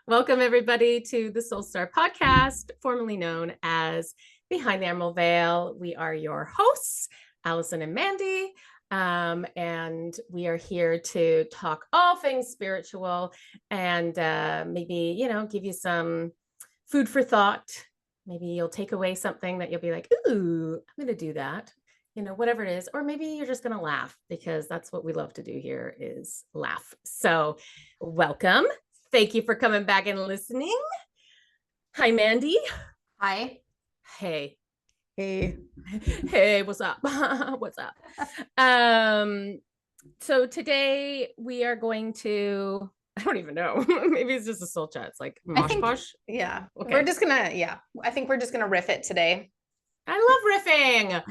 Welcome, everybody, to the Soul Star podcast, formerly known as Behind the Emerald Veil. We are your hosts, Allison and Mandy, and we are here to talk all things spiritual and maybe, give you some food for thought. Maybe you'll take away something that you'll be like, ooh, I'm going to do that. Whatever it is, or maybe you're just going to laugh, because that's what we love to do here, is laugh. So welcome. Thank you for coming back and listening. Hi, Mandy. Hi. Hey. Hey. Hey, what's up? What's up? So today we are going to, I don't even know. Maybe it's just a soul chat. It's like mosh posh. Yeah. Okay. We're just gonna, I think we're just gonna riff it today. I love riffing.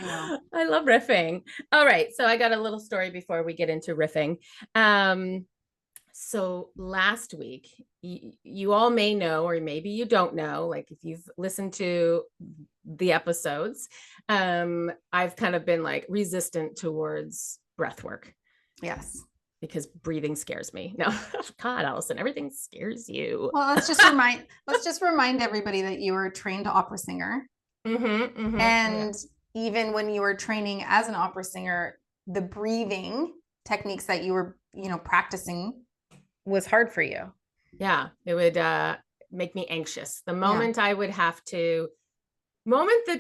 I love riffing. All right. So I got a little story before we get into riffing. So last week, you all may know, or maybe you don't know, like if you've listened to the episodes, I've kind of been like resistant towards breath work. Yes. Because breathing scares me. No, God, Allison, everything scares you. Well, let's just remind everybody that you were a trained opera singer. And even when you were training as an opera singer, the breathing techniques that you were, practicing was hard for you. Yeah, it would make me anxious. The moment the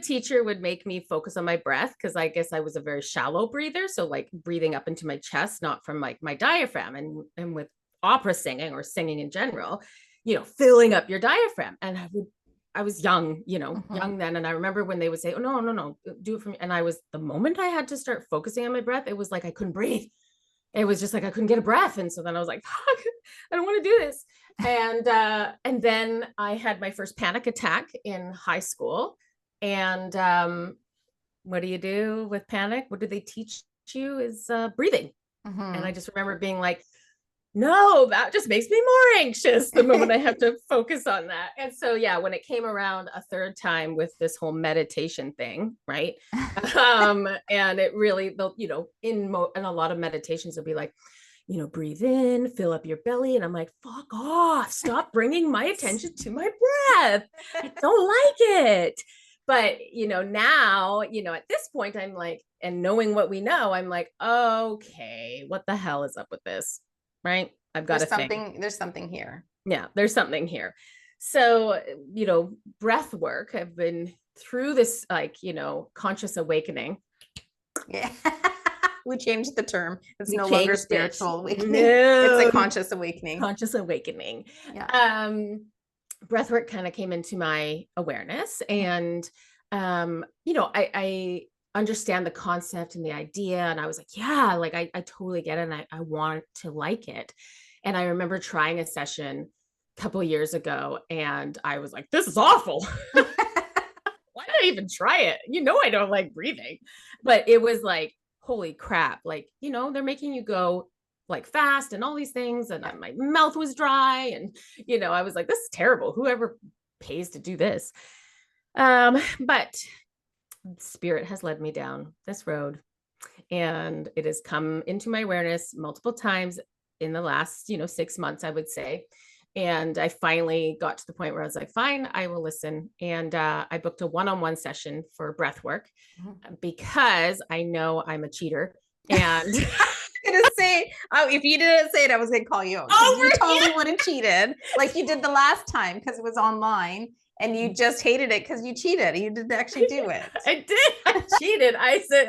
teacher would make me focus on my breath, because I guess I was a very shallow breather. So like breathing up into my chest, not from like my diaphragm. And with opera singing or singing in general, filling up your diaphragm. And I was young, young then. And I remember when they would say, oh, no, do it for me. And the moment I had to start focusing on my breath, it was like I couldn't breathe. It was just like I couldn't get a breath. And so then I was like, fuck, I don't want to do this. And then I had my first panic attack in high school. And what do you do with panic? What do they teach you is breathing. And I just remember being like, no, that just makes me more anxious the moment I have to focus on that. And so, yeah, when it came around a third time with this whole meditation thing, right? And it really, in a lot of meditations, it'll be like, breathe in, fill up your belly. And I'm like, fuck off, stop bringing my attention to my breath. I don't like it. But, now, at this point, I'm like, and knowing what we know, I'm like, okay, what the hell is up with this? Right? I've got there's something here. Yeah, there's something here. So, breath work, I've been through this, conscious awakening. Yeah. We changed the term. It's no longer spiritual awakening. No. It's a conscious awakening. Conscious awakening. Yeah. Breath work kind of came into my awareness, and I understand the concept and the idea, and I was like, yeah, like I totally get it, and I want to like it. And I remember trying a session a couple of years ago, and I was like, this is awful. Why did I even try it? I don't like breathing. But it was like, holy crap, like, they're making you go like fast and all these things, and my mouth was dry, and I was like, this is terrible, whoever pays to do this. But spirit has led me down this road, and it has come into my awareness multiple times in the last 6 months, I would say. And I finally got to the point where I was like, fine, I will listen. And I booked a one-on-one session for breath work, because I know I'm a cheater. And gonna say, if you didn't say it, I was gonna call you. You totally would have cheated like you did the last time, because it was online. And you just hated it because you cheated. You didn't actually do it. I did. I cheated. I said,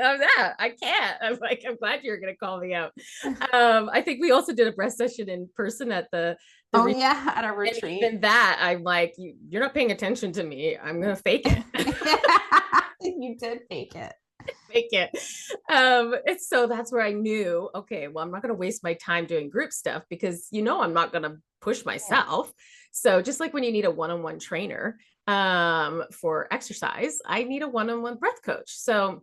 I can't. I'm like, I'm glad you're going to call me out. I think we also did a breath session in person at the at a retreat. And even that, I'm like, you're not paying attention to me. I'm going to fake it. You did fake it. Fake it. So that's where I knew, okay, well, I'm not going to waste my time doing group stuff, because I'm not going to push myself. So just like when you need a one-on-one trainer for exercise, I need a one-on-one breath coach. So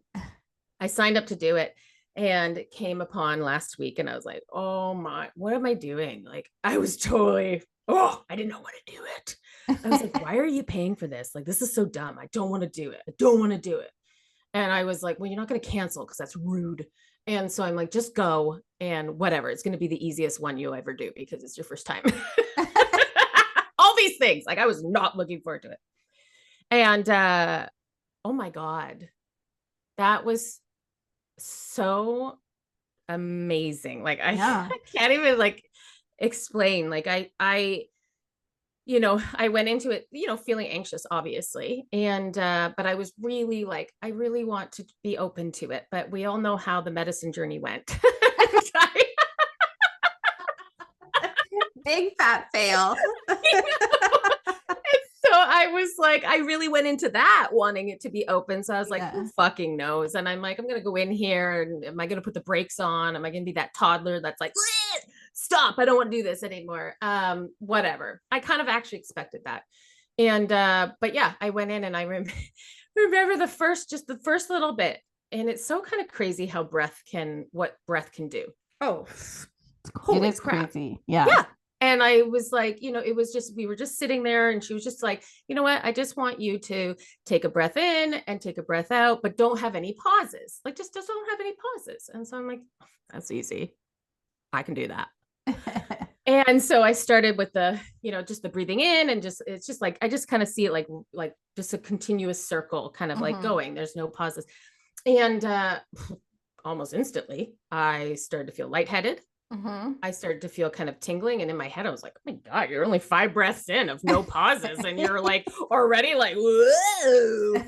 I signed up to do it, and it came upon last week, and I was like, oh my, what am I doing? Like, I was totally, I didn't know what to do it. I was like, why are you paying for this? Like, this is so dumb. I don't want to do it. I don't want to do it. And I was like, well, you're not going to cancel, because that's rude. And so I'm like, just go, and whatever. It's going to be the easiest one you'll ever do, because it's your first time. All these things. Like I was not looking forward to it. And oh my God, that was so amazing. Like I can't even like explain. Like I went into it, feeling anxious, obviously. And, but I was really like, I really want to be open to it, but we all know how the medicine journey went. Big fat fail. So I was like, I really went into that wanting it to be open. So I was like, who fucking knows? And I'm like, I'm going to go in here and am I going to put the brakes on? Am I going to be that toddler that's like, stop, I don't want to do this anymore. Whatever. I kind of actually expected that. And, but yeah, I went in and I remember the first little bit. And it's so kind of crazy how what breath can do. Oh, holy it is crap. Crazy. Yeah. Yeah. And I was like, we were just sitting there and she was just like, you know what? I just want you to take a breath in and take a breath out, but don't have any pauses. Like just don't have any pauses. And so I'm like, oh, that's easy. I can do that. And so I started with the, just the breathing in and it's just like, I just kind of see it like just a continuous circle kind of like going, there's no pauses. And almost instantly I started to feel lightheaded. I started to feel kind of tingling, and in my head I was like, oh my God, you're only 5 breaths in of no pauses and you're like already like, whoa.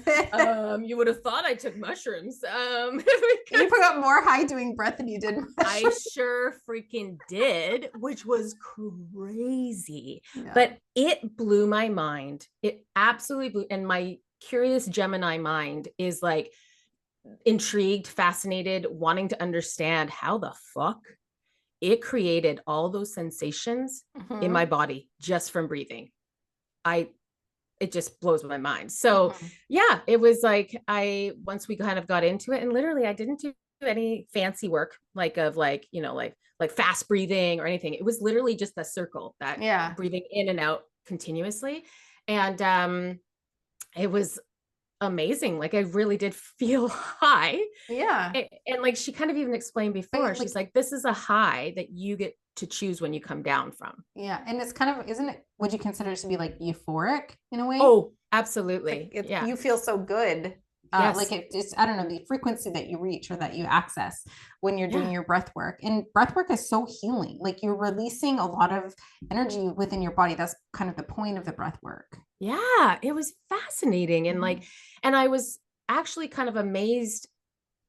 You would have thought I took mushrooms. You put up more high doing breath than you did mushrooms. I sure freaking did, which was crazy. But it blew my mind. It absolutely blew, and my curious Gemini mind is like intrigued, fascinated, wanting to understand how the fuck it created all those sensations in my body just from breathing. It just blows my mind. So yeah, it was like, once we kind of got into it, and literally I didn't do any fancy work, like fast breathing or anything. It was literally just a circle that breathing in and out continuously. And it was amazing. Like I really did feel high. Yeah. And like she kind of even explained before, she's like, this is a high that you get to choose when you come down from. Yeah. And it's kind of, isn't it, would you consider it to be like euphoric in a way? Oh, absolutely. Like you feel so good. Yes. Like it just, I don't know, the frequency that you reach or that you access when you're doing your breath work. And breath work is so healing. Like you're releasing a lot of energy within your body. That's kind of the point of the breath work. Yeah, it was fascinating. And and I was actually kind of amazed.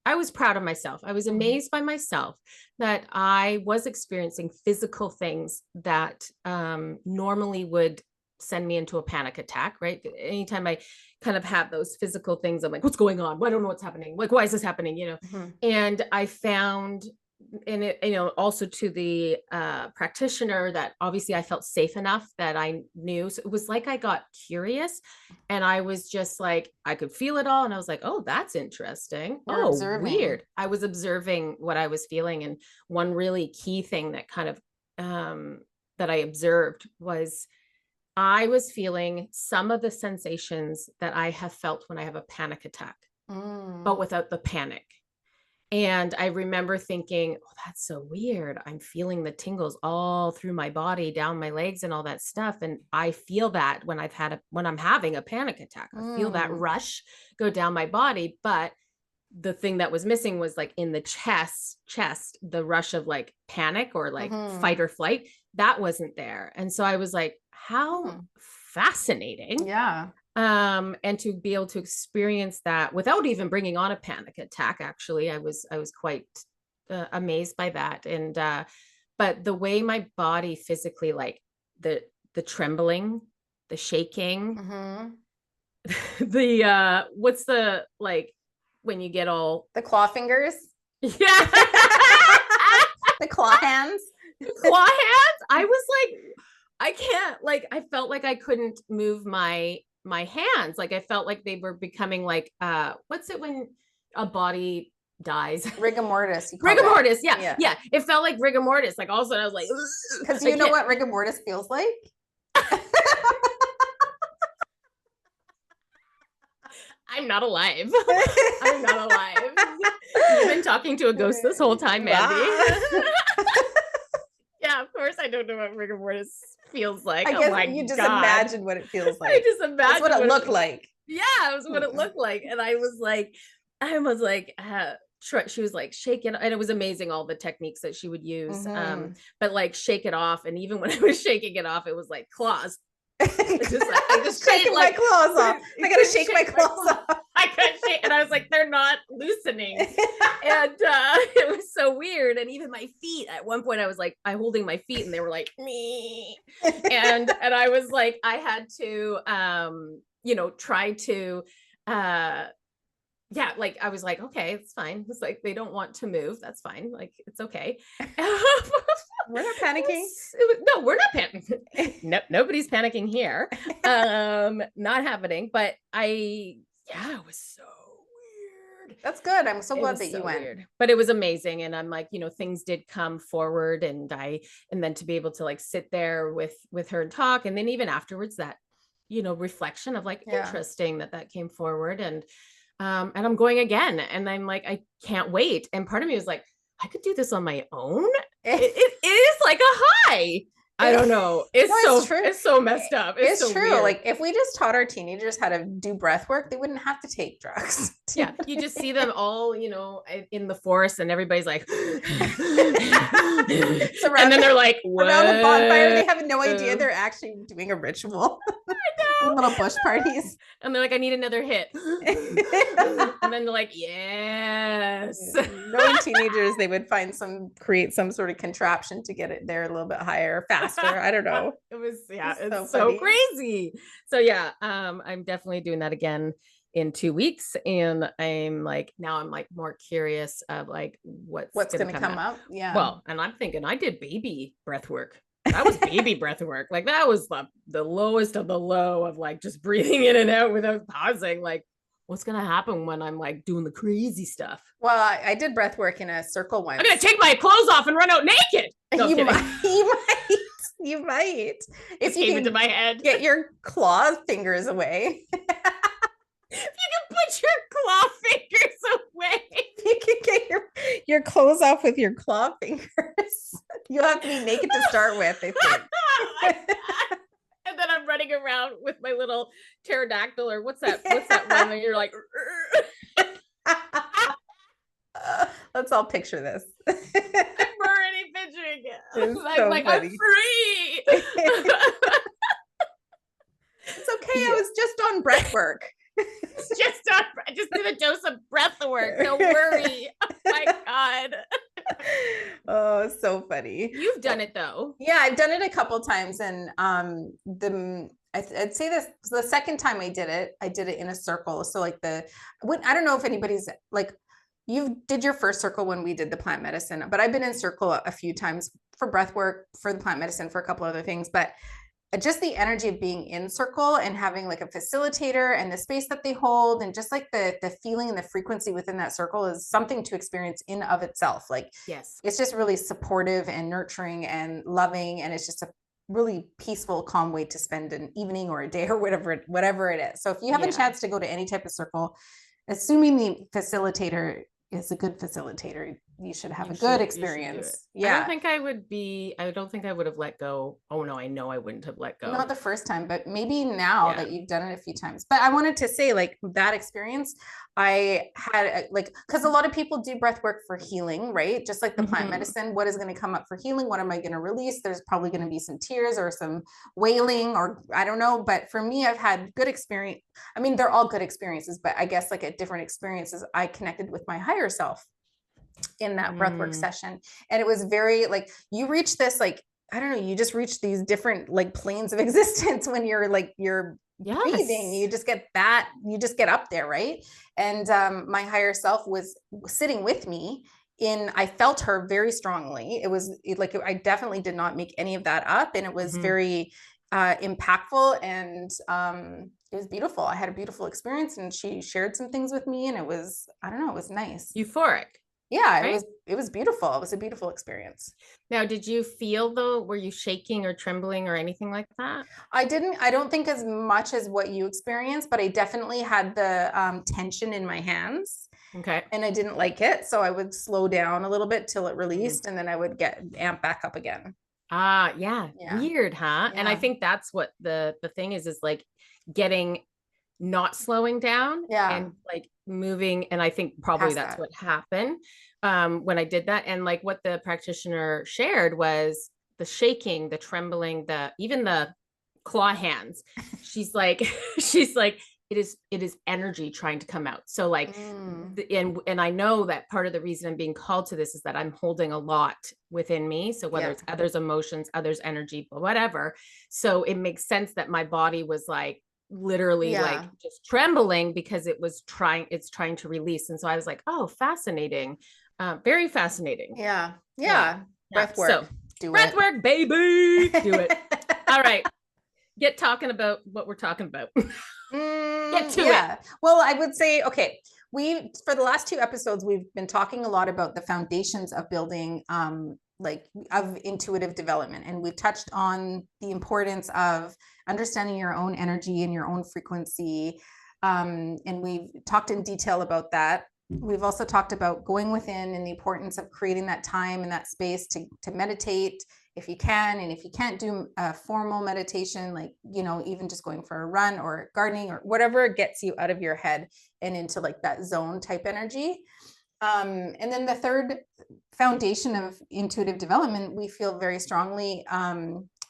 I was proud of myself. I was amazed by myself that I was experiencing physical things that normally would send me into a panic attack, right? Anytime I kind of have those physical things, I'm like, what's going on? I don't know what's happening. Like, why is this happening? And I found, and it, also to the practitioner, that obviously I felt safe enough that I knew. So it was like I got curious, and I was just like, I could feel it all, and I was like, oh, that's interesting. Weird. I was observing what I was feeling, and one really key thing that kind of that I observed was I was feeling some of the sensations that I have felt when I have a panic attack, but without the panic. And I remember thinking, oh, that's so weird. I'm feeling the tingles all through my body, down my legs and all that stuff. And I feel that when I'm having a panic attack, I feel that rush go down my body. But the thing that was missing was like in the chest, the rush of like panic or like fight or flight, that wasn't there. And so I was like, how fascinating. Yeah. And to be able to experience that without even bringing on a panic attack, actually, I was quite amazed by that. And but the way my body physically, like the trembling, the shaking, the what's the, like when you get all the claw fingers, the claw hands, I was like, I can't, like, I felt like I couldn't move my hands. Like I felt like they were becoming like, what's it when a body dies? Rigor mortis. Rigor mortis. Yeah. It felt like rigor mortis. Like all of a sudden I was like, because you know what rigor mortis feels like? I'm not alive. I'm not alive. You've been talking to a ghost this whole time, Mandy. Yeah. yeah, of course I don't know what rigor mortis feels like. I guess you just imagine what it feels like. I just imagine that's what it looked like. Yeah, it was what it looked like. And I was like, she was like, shake it. And it was amazing, all the techniques that she would use. But like, shake it off. And even when I was shaking it off, it was like claws. I just shaking my claws off. I gotta shake my claws off. I couldn't shake, and I was like, they're not loosening. And it was so weird. And even my feet, at one point I was like, I holding my feet and they were like, me. And I was like, I had to try to yeah, like I was like, okay, it's fine. It's like, they don't want to move. That's fine. Like, it's okay. We're not panicking. No, we're not panicking. No, nobody's panicking here. Not happening. But it was so weird. That's good. I'm so glad that you went. Weird. But it was amazing. And I'm like, things did come forward, and then to be able to like sit there with her and talk. And then even afterwards, that, reflection of like, interesting that came forward. And I'm going again, and I'm like, I can't wait. And part of me was like, I could do this on my own. It is like a high. I don't know. It's so messed up. It's so true. Weird. Like, if we just taught our teenagers how to do breath work, they wouldn't have to take drugs. Yeah. You just see them all, in the forest, and everybody's like, and then they're like, what? Around the bonfire, they have no idea they're actually doing a ritual. Little bush parties. And they're like, I need another hit. And then they're like, yes. Knowing teenagers, they would create some sort of contraption to get it there a little bit higher, faster. I don't know. It's so crazy. So yeah, I'm definitely doing that again in 2 weeks. And I'm like more curious of like what's going to come up. Yeah. Well, and I'm thinking I did baby breath work. That was baby breath work. Like, that was the lowest of the low of like just breathing in and out without pausing. Like, what's going to happen when I'm like doing the crazy stuff? Well, I did breath work in a circle once. I'm going to take my clothes off and run out naked. No, you might. If you came into my head. Get your claw fingers away. If you can put your claw fingers away. You can get your clothes off with your claw fingers. You'll have to be naked to start with, I think. And then I'm running around with my little pterodactyl, or what's that one that you're like, let's all picture this. I'm already picturing it. I'm like, I'm free. It's okay. I was just on breath work. I just did a dose of breath work. Don't worry. Oh my God. Oh, so funny. You've done it though. Yeah, I've done it a couple times. And I'd say this, the second time I did it in a circle. So like I don't know if anybody's like, you did your first circle when we did the plant medicine, but I've been in circle a few times for breath work, for the plant medicine, for a couple other things. But just the energy of being in circle and having like a facilitator and the space that they hold, and just like the feeling and the frequency within that circle is something to experience in of itself. Like, yes, it's just really supportive and nurturing and loving. And it's just a really peaceful, calm way to spend an evening or a day or whatever it is. So if you have a chance to go to any type of circle, assuming the facilitator is a good facilitator, you should have a good experience. Yeah. I don't think I would have let go. Oh no, I know I wouldn't have let go. Not the first time, but maybe now that you've done it a few times. But I wanted to say, like, that experience I had, like, because a lot of people do breath work for healing, right? Just like the plant medicine, what is going to come up for healing? What am I going to release? There's probably going to be some tears or some wailing, or I don't know. But for me, I've had good experience. I mean, they're all good experiences, but I guess like at different experiences, I connected with my higher self in that breathwork session. And it was very like, you reach this, like, I don't know, you just reach these different like planes of existence when you're breathing. You just get up there. Right. And my higher self was sitting with me I felt her very strongly. It was like, I definitely did not make any of that up. And it was very impactful, and it was beautiful. I had a beautiful experience, and she shared some things with me, and it was, I don't know, it was nice. Euphoric. Yeah, right? It was beautiful. It was a beautiful experience. Now, did you feel though, were you shaking or trembling or anything like that? I don't think as much as what you experienced, but I definitely had the tension in my hands. Okay. And I didn't like it. So I would slow down a little bit till it released, and then I would get amped back up again. Yeah. Yeah. Weird, huh? And I Yeah. think that's what the thing is like getting not slowing down Yeah. and like moving. And I think probably Past that's that. what happened when I did that. And like what the practitioner shared was the shaking, the trembling, the even the claw hands. She's like, she's like, it is energy trying to come out. So like and I know that part of the reason I'm being called to this is that I'm holding a lot within me. So whether it's others' emotions, others' energy, whatever. So it makes sense that my body was like literally like just trembling because it's trying to release. And so I was like, oh, fascinating. Very fascinating. Yeah. Breath work. So Do breath it. work, baby. Do it. All right. Get talking about what we're talking about. Get to it. Well, I would say, okay, for the last 2 episodes, we've been talking a lot about the foundations of building, like of intuitive development. And we've touched on the importance of understanding your own energy and your own frequency. And we've talked in detail about that. We've also talked about going within and the importance of creating that time and that space to meditate if you can. And if you can't do a formal meditation, like, even just going for a run or gardening or whatever gets you out of your head and into like that zone type energy. And then the third foundation of intuitive development, we feel very strongly,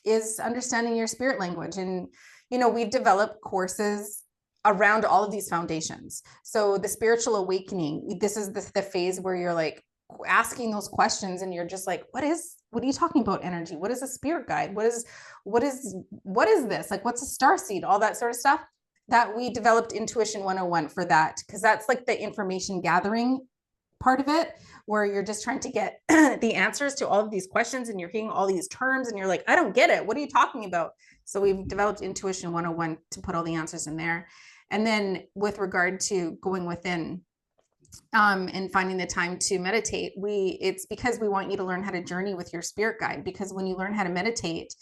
is understanding your spirit language. And, we've developed courses around all of these foundations. So the spiritual awakening, this is the phase where you're like asking those questions and you're just like, what are you talking about energy? What is a spirit guide? What is this? Like, what's a star seed? All that sort of stuff. That we developed Intuition 101 for that, because that's like the information gathering part of it, where you're just trying to get the answers to all of these questions and you're hearing all these terms and you're like, I don't get it. What are you talking about? So we've developed Intuition 101 to put all the answers in there. And then with regard to going within, and finding the time to meditate, it's because we want you to learn how to journey with your spirit guide. Because when you learn how to meditate,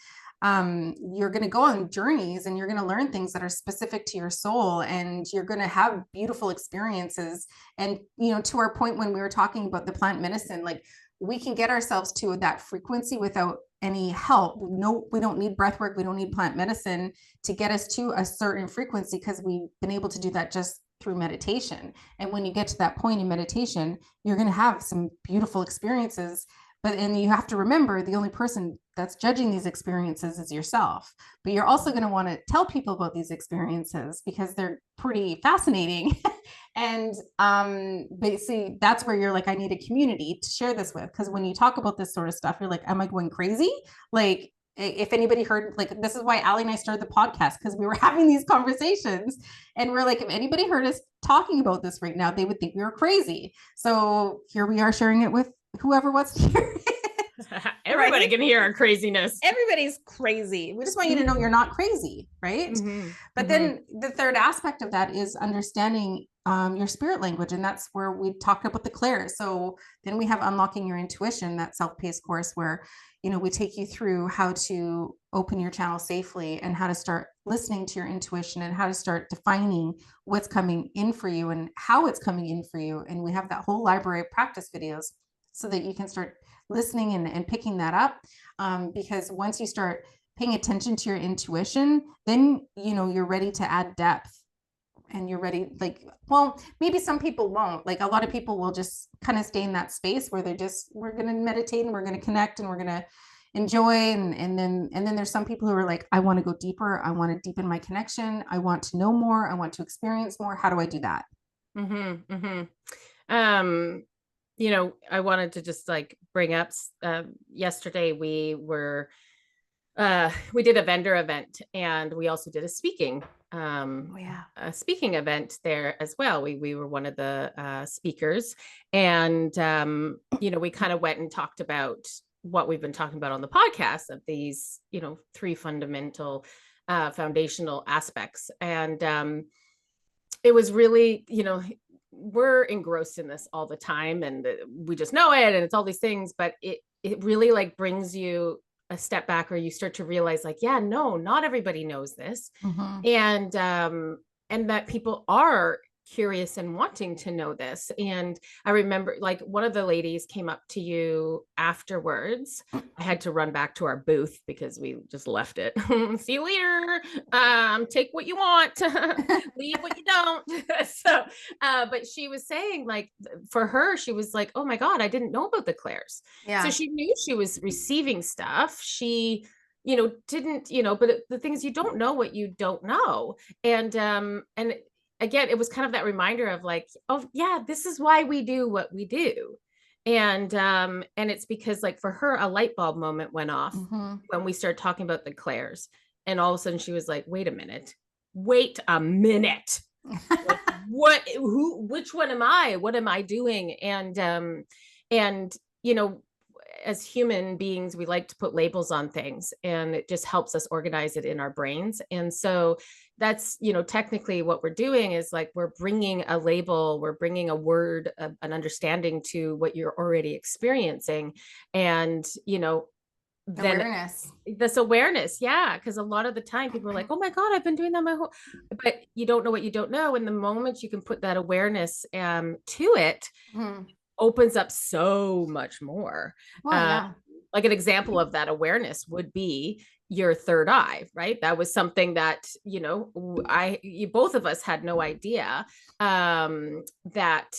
you're going to go on journeys and you're going to learn things that are specific to your soul, and you're going to have beautiful experiences. And, to our point when we were talking about the plant medicine, like, we can get ourselves to that frequency without any help. No, we don't need breath work. We don't need plant medicine to get us to a certain frequency, because we've been able to do that just through meditation. And when you get to that point in meditation, you're going to have some beautiful experiences. And you have to remember, the only person that's judging these experiences is yourself. But you're also going to want to tell people about these experiences because they're pretty fascinating. And basically, that's where you're like, I need a community to share this with. Because when you talk about this sort of stuff, you're like, am I going crazy? Like, if anybody heard, like, this is why Allie and I started the podcast, because we were having these conversations and we're like, if anybody heard us talking about this right now, they would think we were crazy. So here we are sharing it with whoever wants to hear it. Everybody can hear our craziness. Everybody's crazy. We just want you to know you're not crazy, right? But then the third aspect of that is understanding your spirit language. And that's where we talked about the clairs. So then we have Unlocking Your Intuition, that self-paced course where, we take you through how to open your channel safely and how to start listening to your intuition and how to start defining what's coming in for you and how it's coming in for you. And we have that whole library of practice videos so that you can start listening and picking that up. Because once you start paying attention to your intuition, then, you're ready to add depth. And you're ready, like, well, maybe some people won't. Like, a lot of people will just kind of stay in that space where we're going to meditate and we're going to connect and we're going to enjoy. And then there's some people who are like, I want to go deeper. I want to deepen my connection. I want to know more. I want to experience more. How do I do that? I wanted to just like bring up, yesterday we did a vendor event and we also did a speaking event there as well. We were one of the speakers, and we kind of went and talked about what we've been talking about on the podcast of these 3 fundamental foundational aspects. And it was really, we're engrossed in this all the time and we just know it and it's all these things, but it really like brings you a step back where you start to realize like, yeah, no, not everybody knows this. And that people are curious and wanting to know this. And I remember like one of the ladies came up to you afterwards. I had to run back to our booth because we just left it. See you later. Take what you want, leave what you don't. So, but she was saying like for her, she was like, oh my God, I didn't know about the clairs. Yeah. So she knew she was receiving stuff. She, didn't, but the things you don't know what you don't know. And again, it was kind of that reminder of like, oh yeah, this is why we do what we do. And it's because like for her, a light bulb moment went off when we started talking about the clairs. And all of a sudden she was like, wait a minute. Like, which one am I? What am I doing? And as human beings, we like to put labels on things, and it just helps us organize it in our brains. And so that's, technically what we're doing is like, we're bringing a label, we're bringing a word, an understanding to what you're already experiencing. And, then this awareness. Yeah. Cause a lot of the time people are like, oh my God, I've been doing that my whole, but you don't know what you don't know. And the moment you can put that awareness to it, opens up so much more. Like an example of that awareness would be your third eye, right? That was something that, both of us had no idea that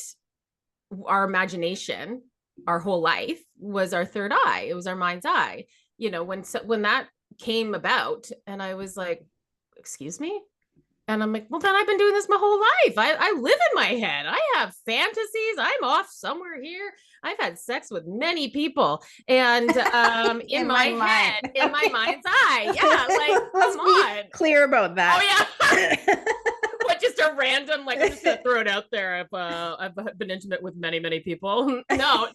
our imagination, our whole life was our third eye. It was our mind's eye. When that came about, and I was like, excuse me? And I'm like, well, then I've been doing this my whole life. I live in my head. I have fantasies. I'm off somewhere here. I've had sex with many people. And in my head, in my mind's eye. Yeah, like, come on. Clear about that. Oh, yeah. What, just a random, like, I'm just going to throw it out there. I've been intimate with many, many people. No.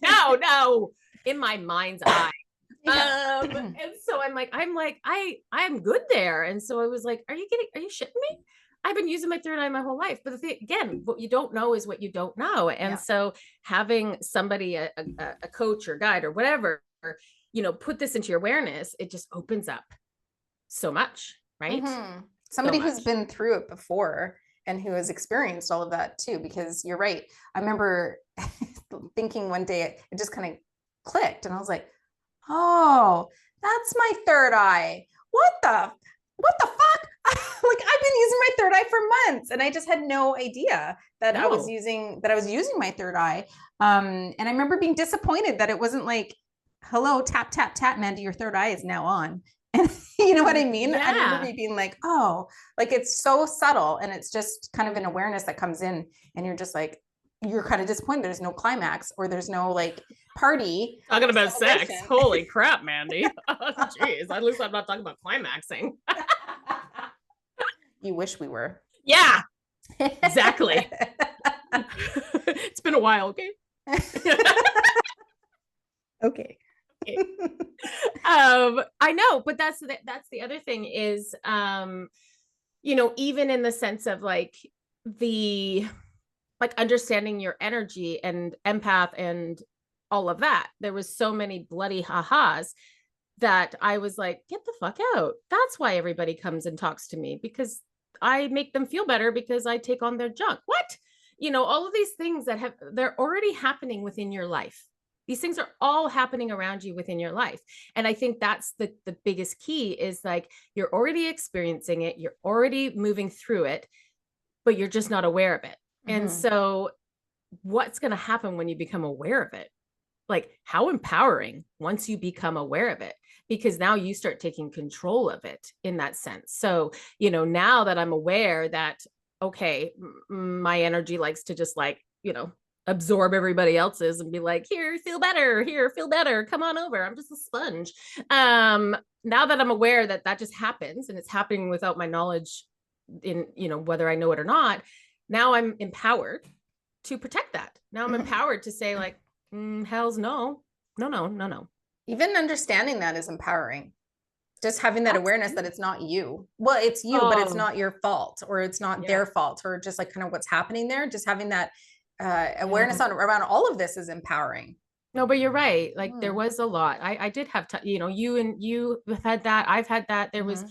In my mind's eye. Yeah. And so I'm like, I'm good there. And so I was like, are you shitting me? I've been using my third eye my whole life. But the thing, again, what you don't know is what you don't know. And so having somebody, a coach or guide or whatever, put this into your awareness, it just opens up so much, right? Somebody who's been through it before and who has experienced all of that too, because you're right. I remember thinking one day, it just kind of clicked and I was like, oh, that's my third eye. What the fuck? Like, I've been using my third eye for months and I just had no idea that I was using my third eye. And I remember being disappointed that it wasn't like, hello, tap, tap, tap, Mandy, your third eye is now on. And you know what I mean? I remember being like, oh, like it's so subtle and it's just kind of an awareness that comes in and you're just like, you're kind of disappointed. There's no climax or there's no like party. Talking about sex. Holy crap, Mandy. Jeez, at least I'm not talking about climaxing. You wish we were. Yeah, exactly. It's been a while. Okay. Okay. I know, but that's the other thing is, even in the sense of like understanding your energy and empath and all of that, there was so many bloody ha-has that I was like, get the fuck out. That's why everybody comes and talks to me, because I make them feel better because I take on their junk. What? All of these things they're already happening within your life. These things are all happening around you within your life. And I think that's the biggest key is like, you're already experiencing it. You're already moving through it, but you're just not aware of it. And so what's going to happen when you become aware of it? Like, how empowering once you become aware of it, because now you start taking control of it in that sense. So, now that I'm aware that, okay, my energy likes to just like, absorb everybody else's and be like, here, feel better. Come on over. I'm just a sponge. Now that I'm aware that that just happens and it's happening without my knowledge in, whether I know it or not, now I'm empowered to protect that. Now I'm empowered to say like, hells no. Even understanding that is empowering. Just having that awareness that it's not you. Well, it's you, but it's not your fault or it's not their fault or just like kind of what's happening there. Just having that awareness around all of this is empowering. No, but you're right. Like there was a lot. I did have, you have had that. I've had that. There was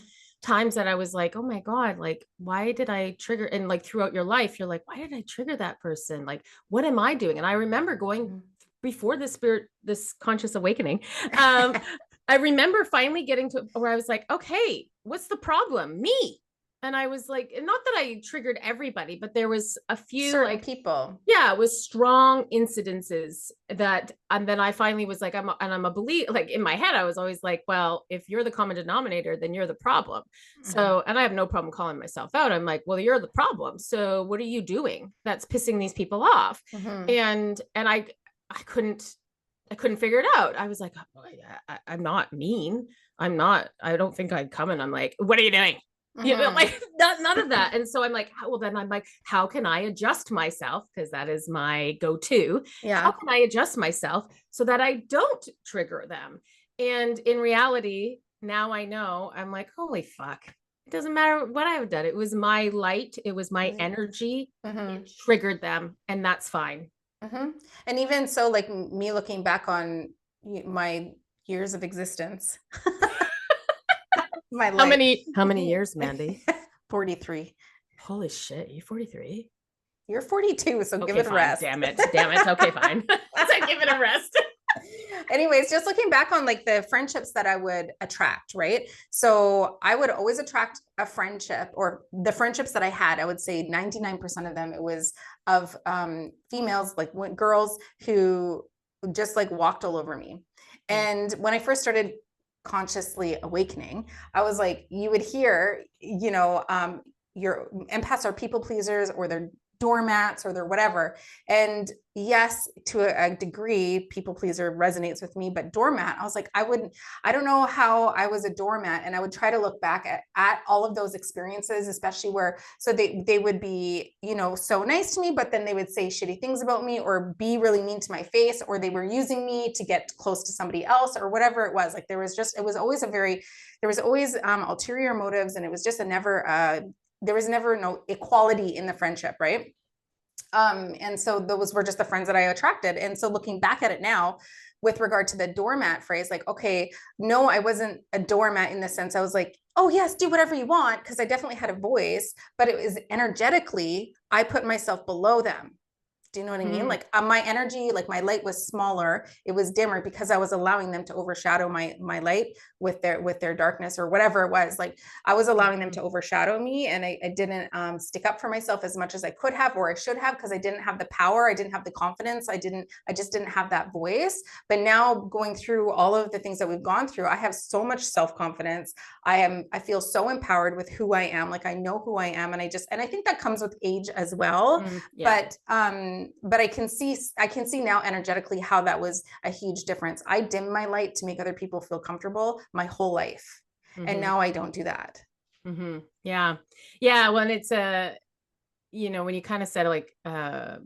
times that I was like, oh my God, like, why did I trigger? And like throughout your life, you're like, why did I trigger that person? Like, what am I doing? And I remember going before this conscious awakening. I remember finally getting to where I was like, okay, what's the problem? Me. And I was like, not that I triggered everybody, but there was a few certain like people. Yeah, it was strong incidences that, and then I finally was like, I'm a believer. Like in my head, I was always like, well, if you're the common denominator, then you're the problem. So, and I have no problem calling myself out. I'm like, well, you're the problem. So what are you doing that's pissing these people off? And I couldn't figure it out. I was like, oh, yeah, I'm not mean. I don't think I'd come and I'm like, what are you doing? You know, like none of that. And so I'm like, well, then I'm like, how can I adjust myself? Because that is my go-to. Yeah. How can I adjust myself so that I don't trigger them? And in reality, now I know, I'm like, holy fuck. It doesn't matter what I've done. It was my light. It was my energy. It triggered them. And that's fine. And even so, like me looking back on my years of existence, my life. How many years, Mandy? 43. Holy shit, you're 43? You're 42, so okay, give it a fine. rest. Damn it. Okay, fine. So give it a rest. Anyways, just looking back on like the friendships that I would attract, right? So I would always attract a friendship, or the friendships that I had, I would say 99% of them, it was of females, like girls who just like walked all over me. And when I first started consciously awakening, I was like, you would hear, you know, your empaths are people pleasers, or they're doormats, or they're whatever. And yes, to a degree, people pleaser resonates with me, but doormat, I was like, I don't know how I was a doormat. And I would try to look back at all of those experiences, especially where, so they would be, you know, so nice to me, but then they would say shitty things about me, or be really mean to my face, or they were using me to get close to somebody else, or whatever it was. Like it was always ulterior motives, and it was just there was never no equality in the friendship, right? And so those were just the friends that I attracted. And so looking back at it now, with regard to the doormat phrase, like, okay, no, I wasn't a doormat in the sense I was like, oh yes, do whatever you want, because I definitely had a voice, but it was energetically, I put myself below them. Do you know what I mean? Like my energy, like my light was smaller, it was dimmer, because I was allowing them to overshadow my light with their darkness, or whatever it was. Like I was allowing them to overshadow me, and I didn't stick up for myself as much as I could have, or I should have, because I didn't have the power, I didn't have the confidence, I just didn't have that voice. But now, going through all of the things that we've gone through, I have so much self-confidence. I feel so empowered with who I am. Like I know who I am, and I think that comes with age as well. Yeah. But I can see now energetically how that was a huge difference. I dimmed my light to make other people feel comfortable my whole life. And now I don't do that. Yeah. Yeah. Well, it's you know, when you kind of said like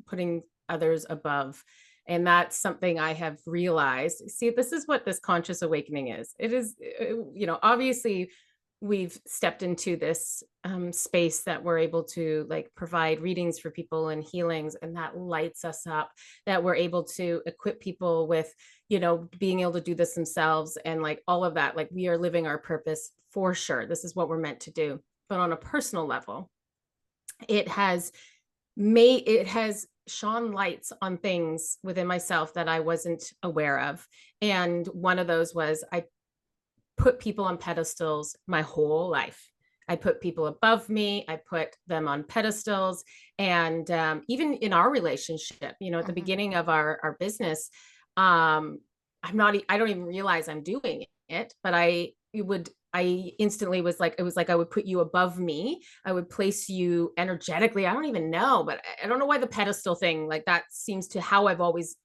putting others above, and that's something I have realized. See, this is what this conscious awakening is. It is, you know, obviously we've stepped into this space that we're able to like provide readings for people and healings, and that lights us up, that we're able to equip people with, you know, being able to do this themselves, and like all of that. Like we are living our purpose for sure. This is what we're meant to do. But on a personal level, it has shone lights on things within myself that I wasn't aware of. And one of those was I put people on pedestals my whole life. I put people above me. I put them on pedestals. And even in our relationship, you know, at the beginning of our business, I don't even realize I'm doing it, but I instantly was like, it was like I would put you above me. I would place you energetically. I don't even know, but I don't know why the pedestal thing, like that seems to how I've always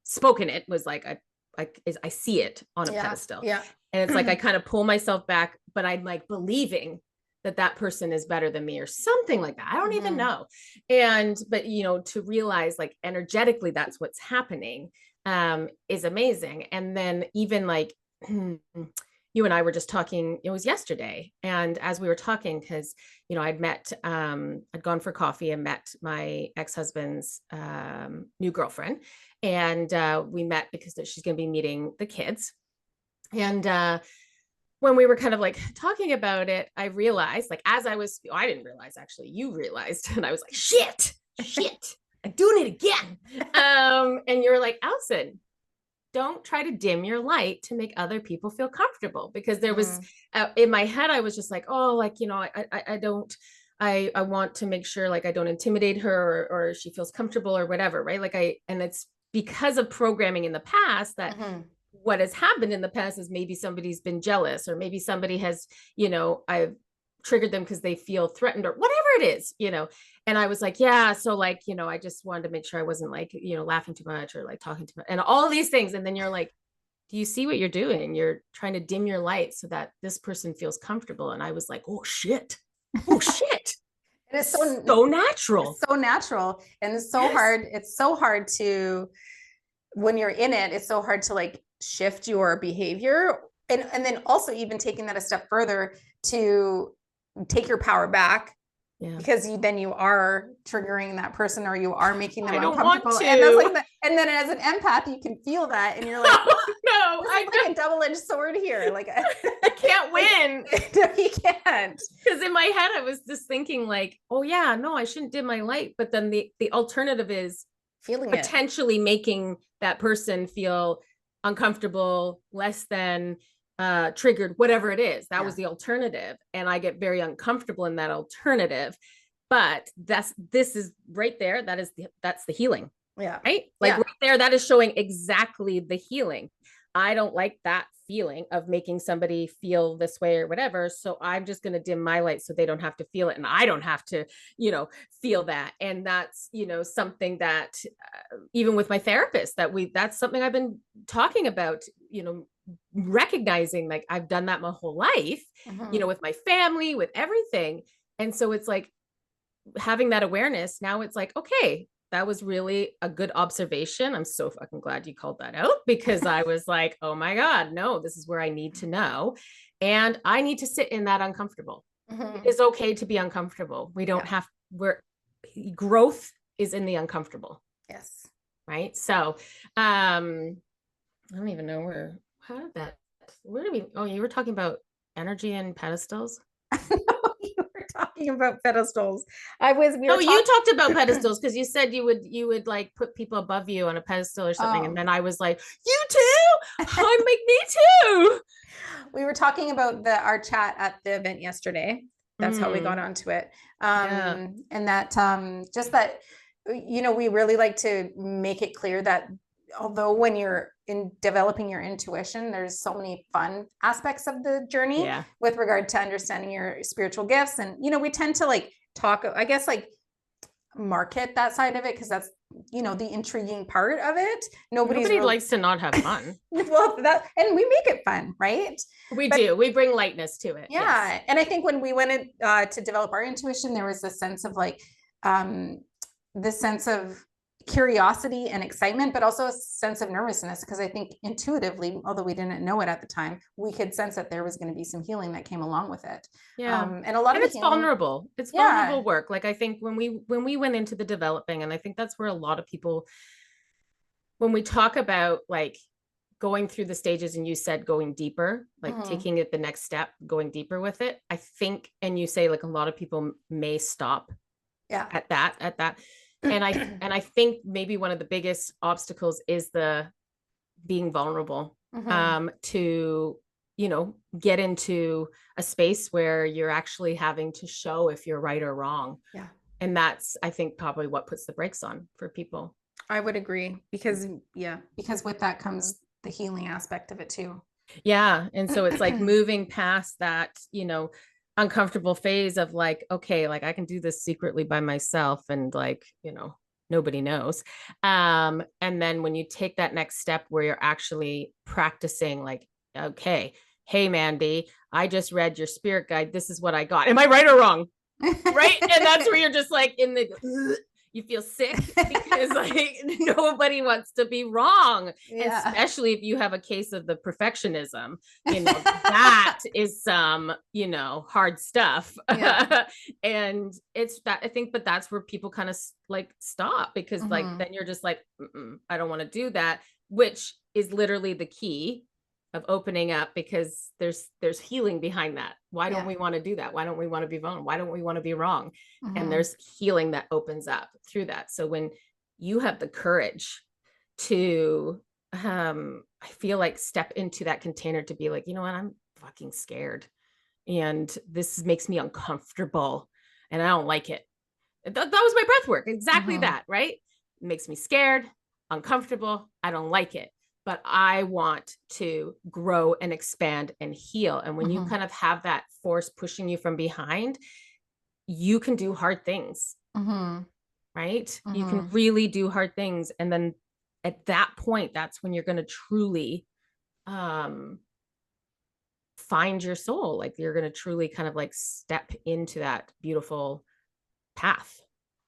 spoken it, was like I see it on a pedestal. Yeah. And it's like I kind of pull myself back, but I'm like believing that person is better than me or something like that. I don't even know. But you know, to realize like energetically that's what's happening is amazing. And then even like you and I were just talking, it was yesterday. And as we were talking, because, you know, I'd gone for coffee and met my ex-husband's new girlfriend. And we met because she's going to be meeting the kids. And when we were kind of like talking about it, I realized, like, as I didn't realize, actually, you realized, and I was like, shit, I'm doing it again. And you're like, Allison, don't try to dim your light to make other people feel comfortable, because there was in my head, I was just like, oh, like, I don't, I want to make sure, like, I don't intimidate her, or she feels comfortable or whatever. Right. Like and it's because of programming in the past that what has happened in the past is maybe somebody's been jealous, or maybe somebody has, I've triggered them because they feel threatened or whatever it is, and I was like, yeah, so like, I just wanted to make sure I wasn't like, laughing too much or like talking too much and all these things. And then you're like, do you see what you're doing? You're trying to dim your light so that this person feels comfortable. And I was like, oh shit. It is so natural. It's so natural. And it's so hard. It's so hard to, when you're in it, it's so hard to like shift your behavior. And then also even taking that a step further to take your power back. Yeah. Because then you are triggering that person, or you are making them uncomfortable. And that's like and then as an empath, you can feel that, and you're like, oh, no, it's like a double-edged sword here. Like I can't win. No, you can't. Because in my head, I was just thinking like, oh yeah, no, I shouldn't dim my light. But then the alternative is feeling potentially making that person feel uncomfortable, less than triggered, whatever it is. That was the alternative, and I get very uncomfortable in that alternative. But this is right there, that's the healing. Right, like right there, that is showing exactly the healing. I don't like that feeling of making somebody feel this way or whatever, so I'm just going to dim my light so they don't have to feel it, and I don't have to feel that. And that's something that even with my therapist, that's something I've been talking about, recognizing, like, I've done that my whole life, with my family, with everything. And so it's like having that awareness now, it's like, okay, that was really a good observation. I'm so fucking glad you called that out, because I was like, oh my God, no, this is where I need to know. And I need to sit in that uncomfortable. It is okay to be uncomfortable. We don't have, growth is in the uncomfortable. Yes. Right. So, I don't even know where do we, oh, you were talking about energy and pedestals. Talking about pedestals. You talked about pedestals, because you said you would like put people above you on a pedestal or something. And then I was like, you too? I make me too. We were talking about our chat at the event yesterday. That's how we got onto it. And that just that, we really like to make it clear that although when you're in developing your intuition, there's so many fun aspects of the journey with regard to understanding your spiritual gifts. And, we tend to like talk, I guess, like market that side of it, because that's, the intriguing part of it. Nobody likes to not have fun. Well, and we make it fun, right? We do. We bring lightness to it. Yeah. Yes. And I think when we went to develop our intuition, there was this sense of like, this sense of curiosity and excitement, but also a sense of nervousness, because I think intuitively, although we didn't know it at the time, we could sense that there was going to be some healing that came along with it. Yeah. And a lot of it's vulnerable. It's vulnerable work. Like I think when we went into the developing, and I think that's where a lot of people, when we talk about like going through the stages, and you said going deeper, like taking it the next step, going deeper with it, I think, and you say like a lot of people may stop at that. And I think maybe one of the biggest obstacles is the being vulnerable, to, get into a space where you're actually having to show if you're right or wrong. Yeah. And that's, I think, probably what puts the brakes on for people. I would agree, because with that comes the healing aspect of it too. Yeah. And so it's like moving past that, uncomfortable phase of like, okay, like I can do this secretly by myself, and like, nobody knows. And then when you take that next step where you're actually practicing, like, okay, hey, Mandy, I just read your spirit guide. This is what I got. Am I right or wrong? Right. And that's where you're just like you feel sick, because like nobody wants to be wrong, especially if you have a case of the perfectionism, that is some, hard stuff. And it's that, I think, but that's where people kind of like stop, because like, then you're just like, I don't want to do that, which is literally the key of opening up, because there's healing behind that. Why don't Yeah. we want to do that? Why don't we want to be vulnerable? Why don't we want to be wrong? And Mm-hmm. there's healing that opens up through that. So when you have the courage to I feel like step into that container to be like, you know what, I'm fucking scared and this makes me uncomfortable and I don't like it. That was my breath work. Exactly that, right? It makes me scared, uncomfortable. I don't like it, but I want to grow and expand and heal. And when you kind of have that force pushing you from behind, you can do hard things, right? You can really do hard things. And then at that point, that's when you're going to truly find your soul. Like you're going to truly kind of like step into that beautiful path.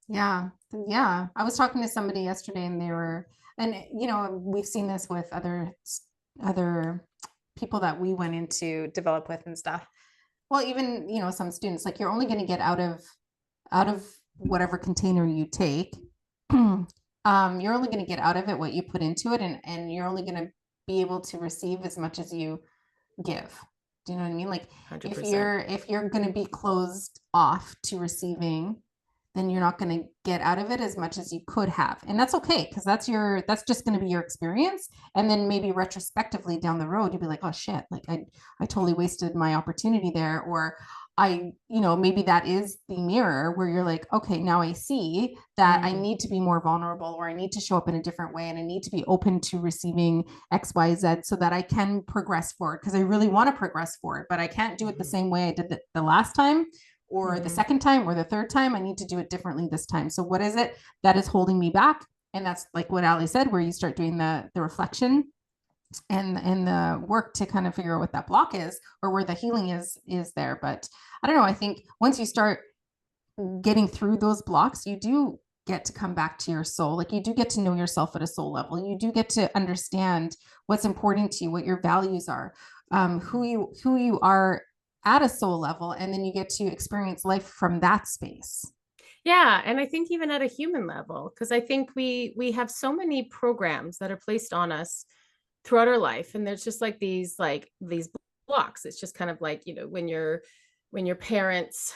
Yeah. Yeah. I was talking to somebody yesterday and they were, and you know, we've seen this with other people that we went into develop with and stuff. Well, even, you know, some students, like you're only going to get out of whatever container you take. You're only going to get out of it what you put into it, and you're only going to be able to receive as much as you give. Do you know what I mean? Like 100%. If you're going to be closed off to receiving, then you're not going to get out of it as much as you could have. And that's okay, because that's just going to be your experience. And then maybe retrospectively down the road, you'll be like, oh shit, like I totally wasted my opportunity there. Or you know, maybe that is the mirror where you're like, okay, now I see that I need to be more vulnerable, or I need to show up in a different way, and I need to be open to receiving X, Y, Z so that I can progress forward, because I really want to progress forward, but I can't do it the same way I did the last time, or the second time, or the third time. I need to do it differently this time. So what is it that is holding me back? And that's like what Ali said, where you start doing the reflection and the work to kind of figure out what that block is, or where the healing is there. But I don't know, I think once you start getting through those blocks, you do get to come back to your soul. Like you do get to know yourself at a soul level. You do get to understand what's important to you, what your values are, who you are at a soul level, and then you get to experience life from that space. Yeah, and I think even at a human level, because I think we have so many programs that are placed on us throughout our life, and there's just like these blocks. It's just kind of like, you know, when your parents,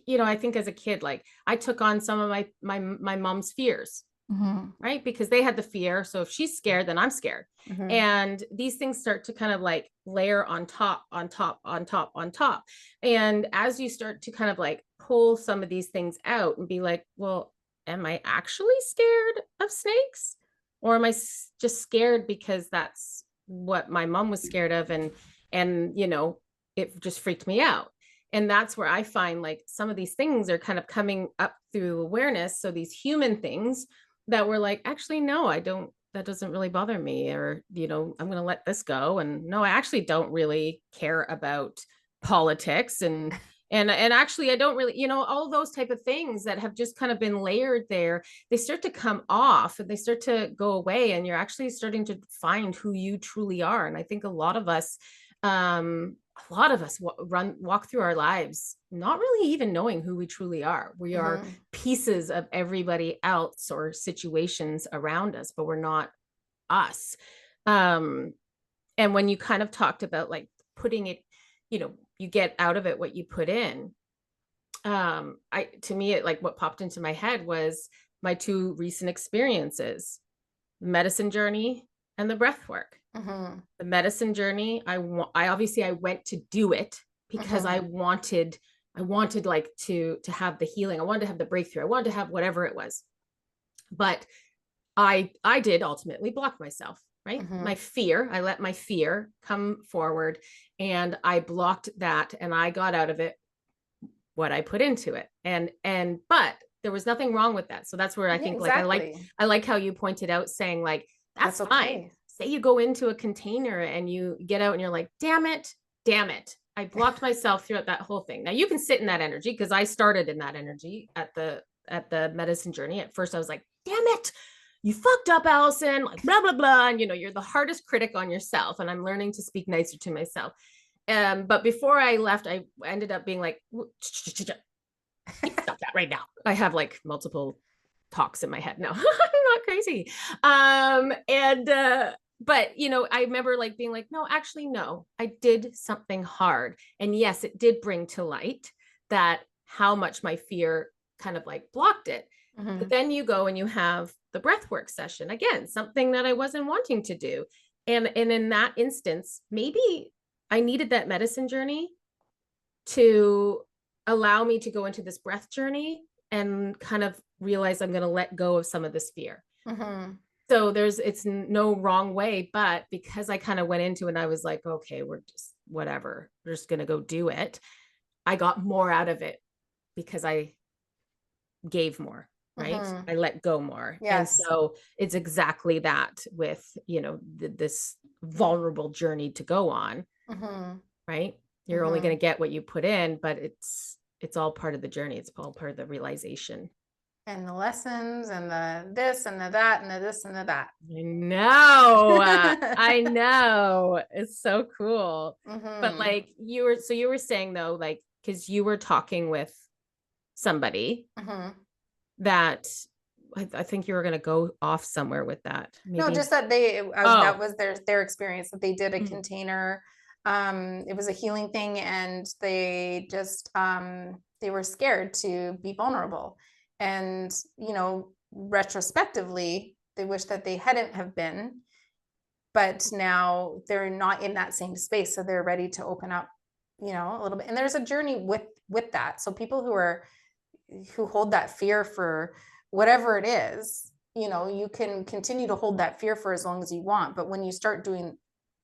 you know, I think as a kid, like I took on some of my mom's fears, right? Because they had the fear. So if she's scared, then I'm scared. And these things start to kind of like layer on top, on top, on top, on top. And as you start to kind of like pull some of these things out and be like, well, am I actually scared of snakes? Or am I just scared because that's what my mom was scared of? And, you know, it just freaked me out. And that's where I find like some of these things are kind of coming up through awareness. So these human things that were like, actually, no, I don't, that doesn't really bother me. Or, you know, I'm going to let this go. And no, I actually don't really care about politics. And actually, I don't really, you know, all those type of things that have just kind of been layered there, they start to come off and they start to go away. And you're actually starting to find who you truly are. And I think a lot of us walk through our lives not really even knowing who we truly are. We are pieces of everybody else or situations around us, but we're not us. And when you kind of talked about like putting it, you know, you get out of it what you put in. To me, it like what popped into my head was my two recent experiences, medicine journey and the breath work. The medicine journey, I obviously I went to do it because I wanted like to have the healing. I wanted to have the breakthrough. I wanted to have whatever it was. But I did ultimately block myself, right? My fear, I let my fear come forward and I blocked that and I got out of it what I put into it. But there was nothing wrong with that. So that's where I think like I like how you pointed out saying like that's fine. Okay. Say you go into a container and you get out and you're like, damn it. I blocked myself throughout that whole thing. Now you can sit in that energy because I started in that energy at the medicine journey. At first I was like, damn it, you fucked up, Allison, like blah, blah, blah. And you know, you're the hardest critic on yourself. And I'm learning to speak nicer to myself. But before I left, I ended up being like, stop that right now. I have like multiple talks in my head. No, I'm not crazy. but you know, I remember like being like, no, actually, no, I did something hard. And yes, it did bring to light that how much my fear kind of like blocked it. Mm-hmm. But then you go and you have the breathwork session again, something that I wasn't wanting to do. And in that instance, maybe I needed that medicine journey to allow me to go into this breath journey and kind of realize I'm going to let go of some of this fear. Mm-hmm. So it's no wrong way, but because I kind of went into it and I was like, okay, we're just whatever, we're just going to go do it. I got more out of it because I gave more, right? Mm-hmm. I let go more. Yes. And so it's exactly that with, you know, this vulnerable journey to go on, mm-hmm. right? You're only going to get what you put in, but it's all part of the journey. It's all part of the realization. And the lessons and the this and the that and the this and the that. I know. I know. It's so cool. But like you were saying though, like, because you were talking with somebody that I think you were going to go off somewhere with that. Maybe. No, just that that was their experience, that they did a container. It was a healing thing, and they just they were scared to be vulnerable. And, you know, retrospectively, they wish that they hadn't have been, but now they're not in that same space. So they're ready to open up, you know, a little bit. And there's a journey with that. So people who hold that fear for whatever it is, you know, you can continue to hold that fear for as long as you want. But when you start doing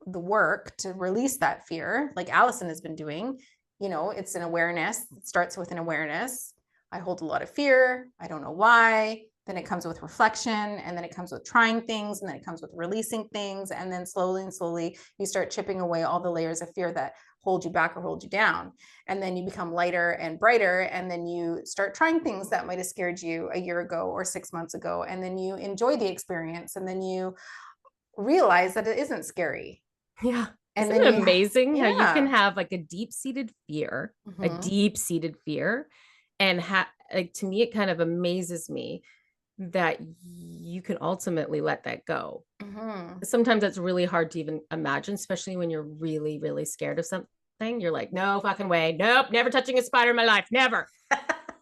the work to release that fear, like Allison has been doing, you know, it's an awareness. It starts with an awareness. I hold a lot of fear. I don't know why. Then it comes with reflection, and then it comes with trying things, and then it comes with releasing things. And then slowly and slowly, you start chipping away all the layers of fear that hold you back or hold you down. And then you become lighter and brighter. And then you start trying things that might have scared you a year ago or 6 months ago. And then you enjoy the experience. And then you realize that it isn't scary. Yeah. And isn't it amazing how you can have like a deep-seated fear, and like, to me, it kind of amazes me that you can ultimately let that go. Sometimes that's really hard to even imagine, especially when you're really, really scared of something. You're like, no fucking way. Nope. Never touching a spider in my life. Never.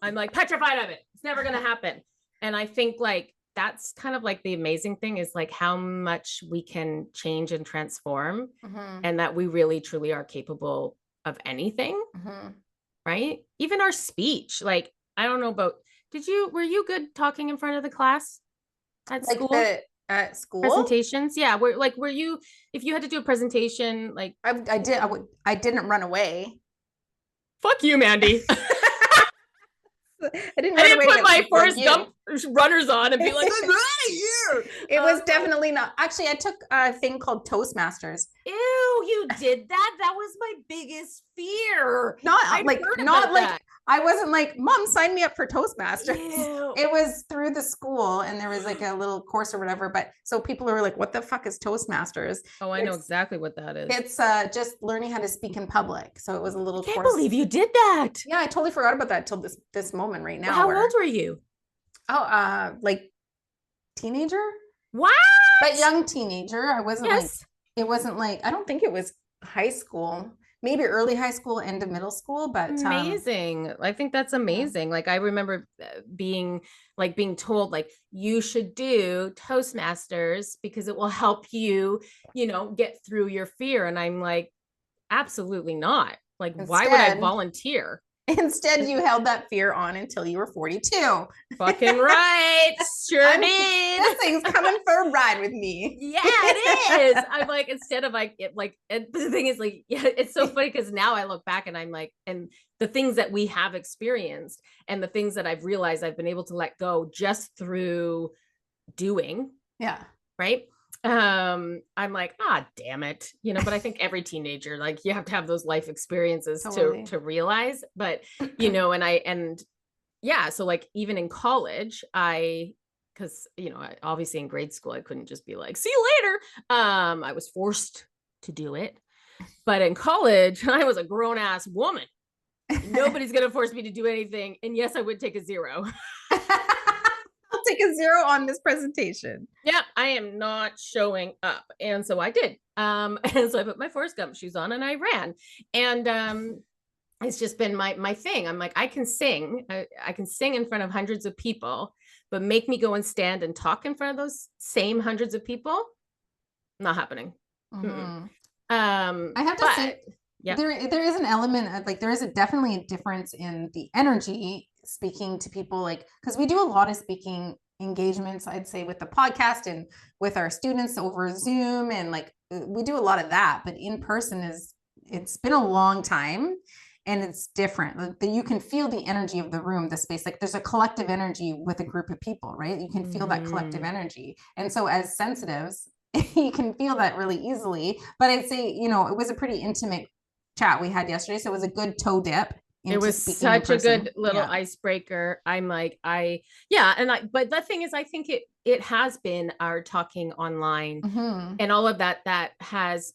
I'm like petrified of it. It's never going to happen. And I think like, that's kind of like the amazing thing is like how much we can change and transform, and that we really, truly are capable of anything. Right. Even our speech. Like, I don't know about, were you good talking in front of the class at like school? At school presentations? Yeah. Were you, if you had to do a presentation, like I didn't run away. Fuck you, Mandy. I didn't put my Forrest Gump runners on and be like, I'm out of here. It was definitely not. Actually, I took a thing called Toastmasters. Ew, you did that? That was my biggest fear. Not like I wasn't like, Mom, sign me up for Toastmasters. Ew. It was through the school, and there was like a little course or whatever. But so people were like, what the fuck is Toastmasters? Oh, I know exactly what that is. It's just learning how to speak in public. So it was a little course. I can't believe you did that. Yeah, I totally forgot about that till this moment right now. How old were you? Oh, like teenager. What? But young teenager. I wasn't like, it wasn't like, I don't think it was high school. Maybe early high school, end of middle school, but amazing. I think that's amazing. Like I remember being told like you should do Toastmasters because it will help you, you know, get through your fear. And I'm like, absolutely not. Like, why would I volunteer? Instead, you held that fear on until you were 42. Fucking right. Sure did. This thing's coming for a ride with me. Yeah, it is. I'm like, instead of like, and the thing is like, yeah, it's so funny because now I look back and I'm like, and the things that we have experienced and the things that I've realized I've been able to let go just through doing. Yeah. Right. I'm like, damn it, you know, but I think every teenager, like you have to have those life experiences to realize, but you know, so like even in college, because you know, obviously in grade school, I couldn't just be like, see you later. I was forced to do it, but in college, I was a grown ass woman. Nobody's gonna force me to do anything, and yes, I would take a 0. make a 0 on this presentation. Yeah, I am not showing up. And so I did. And so I put my Forrest Gump shoes on and I ran. And it's just been my thing. I'm like, I can sing. I can sing in front of hundreds of people, but make me go and stand and talk in front of those same hundreds of people, not happening. Mm-hmm. I have to say, yeah, there is an element of like, there is definitely a difference in the energy speaking to people, like, because we do a lot of speaking engagements, I'd say, with the podcast and with our students over Zoom, and like we do a lot of that, but in person it's been a long time and it's different. You can feel the energy of the room, the space, like there's a collective energy with a group of people, right? You can feel that collective energy. And so as sensitives, you can feel that really easily. But I'd say, you know, it was a pretty intimate chat we had yesterday. So it was a good toe dip. It was such a good little icebreaker. I'm like, but the thing is, I think it has been our talking online and all of that has,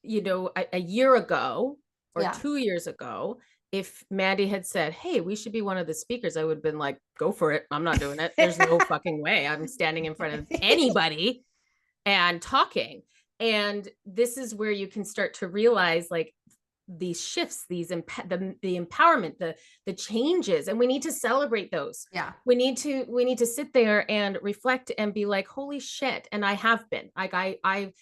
you know, a year ago or 2 years ago, if Mandy had said, hey, we should be one of the speakers, I would have been like, go for it. I'm not doing it. There's no fucking way I'm standing in front of anybody and talking. And this is where you can start to realize like these shifts, the empowerment, the changes, and we need to celebrate those. Yeah. We need to sit there and reflect and be like, holy shit. And I have been like, I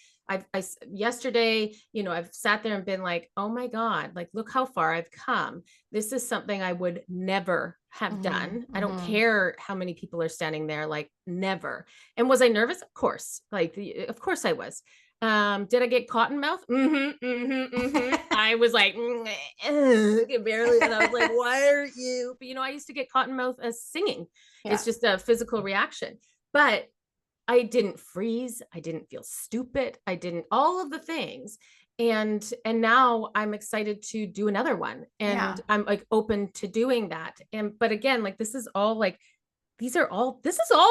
yesterday, you know, I've sat there and been like, oh my God, like, look how far I've come. This is something I would never have done. I don't care how many people are standing there, like never. And was I nervous? Of course. Like, of course I was. Did I get cotton mouth? I was like, barely. And I was like, why are you? But you know, I used to get cotton mouth as singing. Yeah. It's just a physical reaction. But I didn't freeze. I didn't feel stupid. I didn't, all of the things. And now I'm excited to do another one. And I'm like open to doing that. But again, like this is all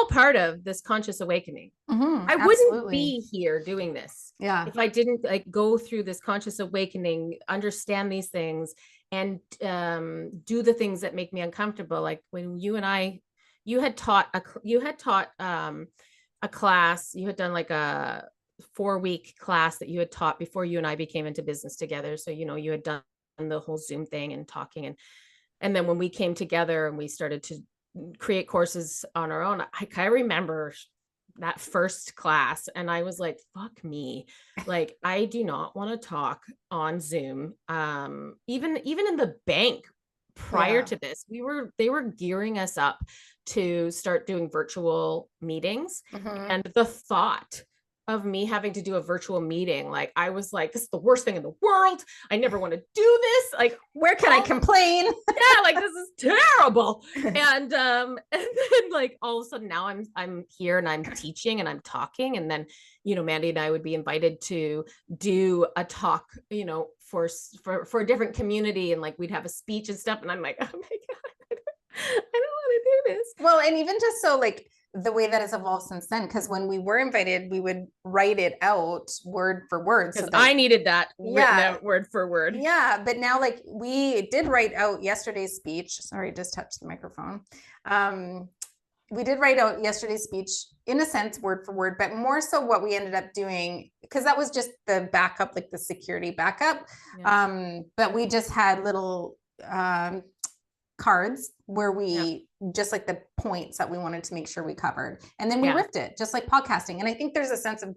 part of this conscious awakening. I wouldn't be here doing this. Yeah. If I didn't like go through this conscious awakening, understand these things, and do the things that make me uncomfortable. Like when you had taught a class, you had done like a 4-week class that you had taught before you and I became into business together. So, you know, you had done the whole Zoom thing and talking. And then when we came together and we started to create courses on our own, I remember that first class and I was like, fuck me. Like, I do not want to talk on Zoom. Even in the bank prior to this, they were gearing us up to start doing virtual meetings. And the thought of me having to do a virtual meeting, like I was like, this is the worst thing in the world. I never want to do this. Like, where can I complain? Yeah, like this is terrible. And then like all of a sudden now I'm here and I'm teaching and I'm talking. And then, you know, Mandy and I would be invited to do a talk, you know, for a different community, and like we'd have a speech and stuff. And I'm like, oh my God, I don't want to do this. Well, and even just so like the way that has evolved since then, because when we were invited, we would write it out word for word. So I needed that written out word for word. Yeah. But now like we did write out yesterday's speech. Sorry, just touched the microphone. We did write out yesterday's speech in a sense, word for word, but more so what we ended up doing, because that was just the backup, like the security backup. Yeah. But we just had little cards where we just like the points that we wanted to make sure we covered, and then we ripped it just like podcasting. And I think there's a sense of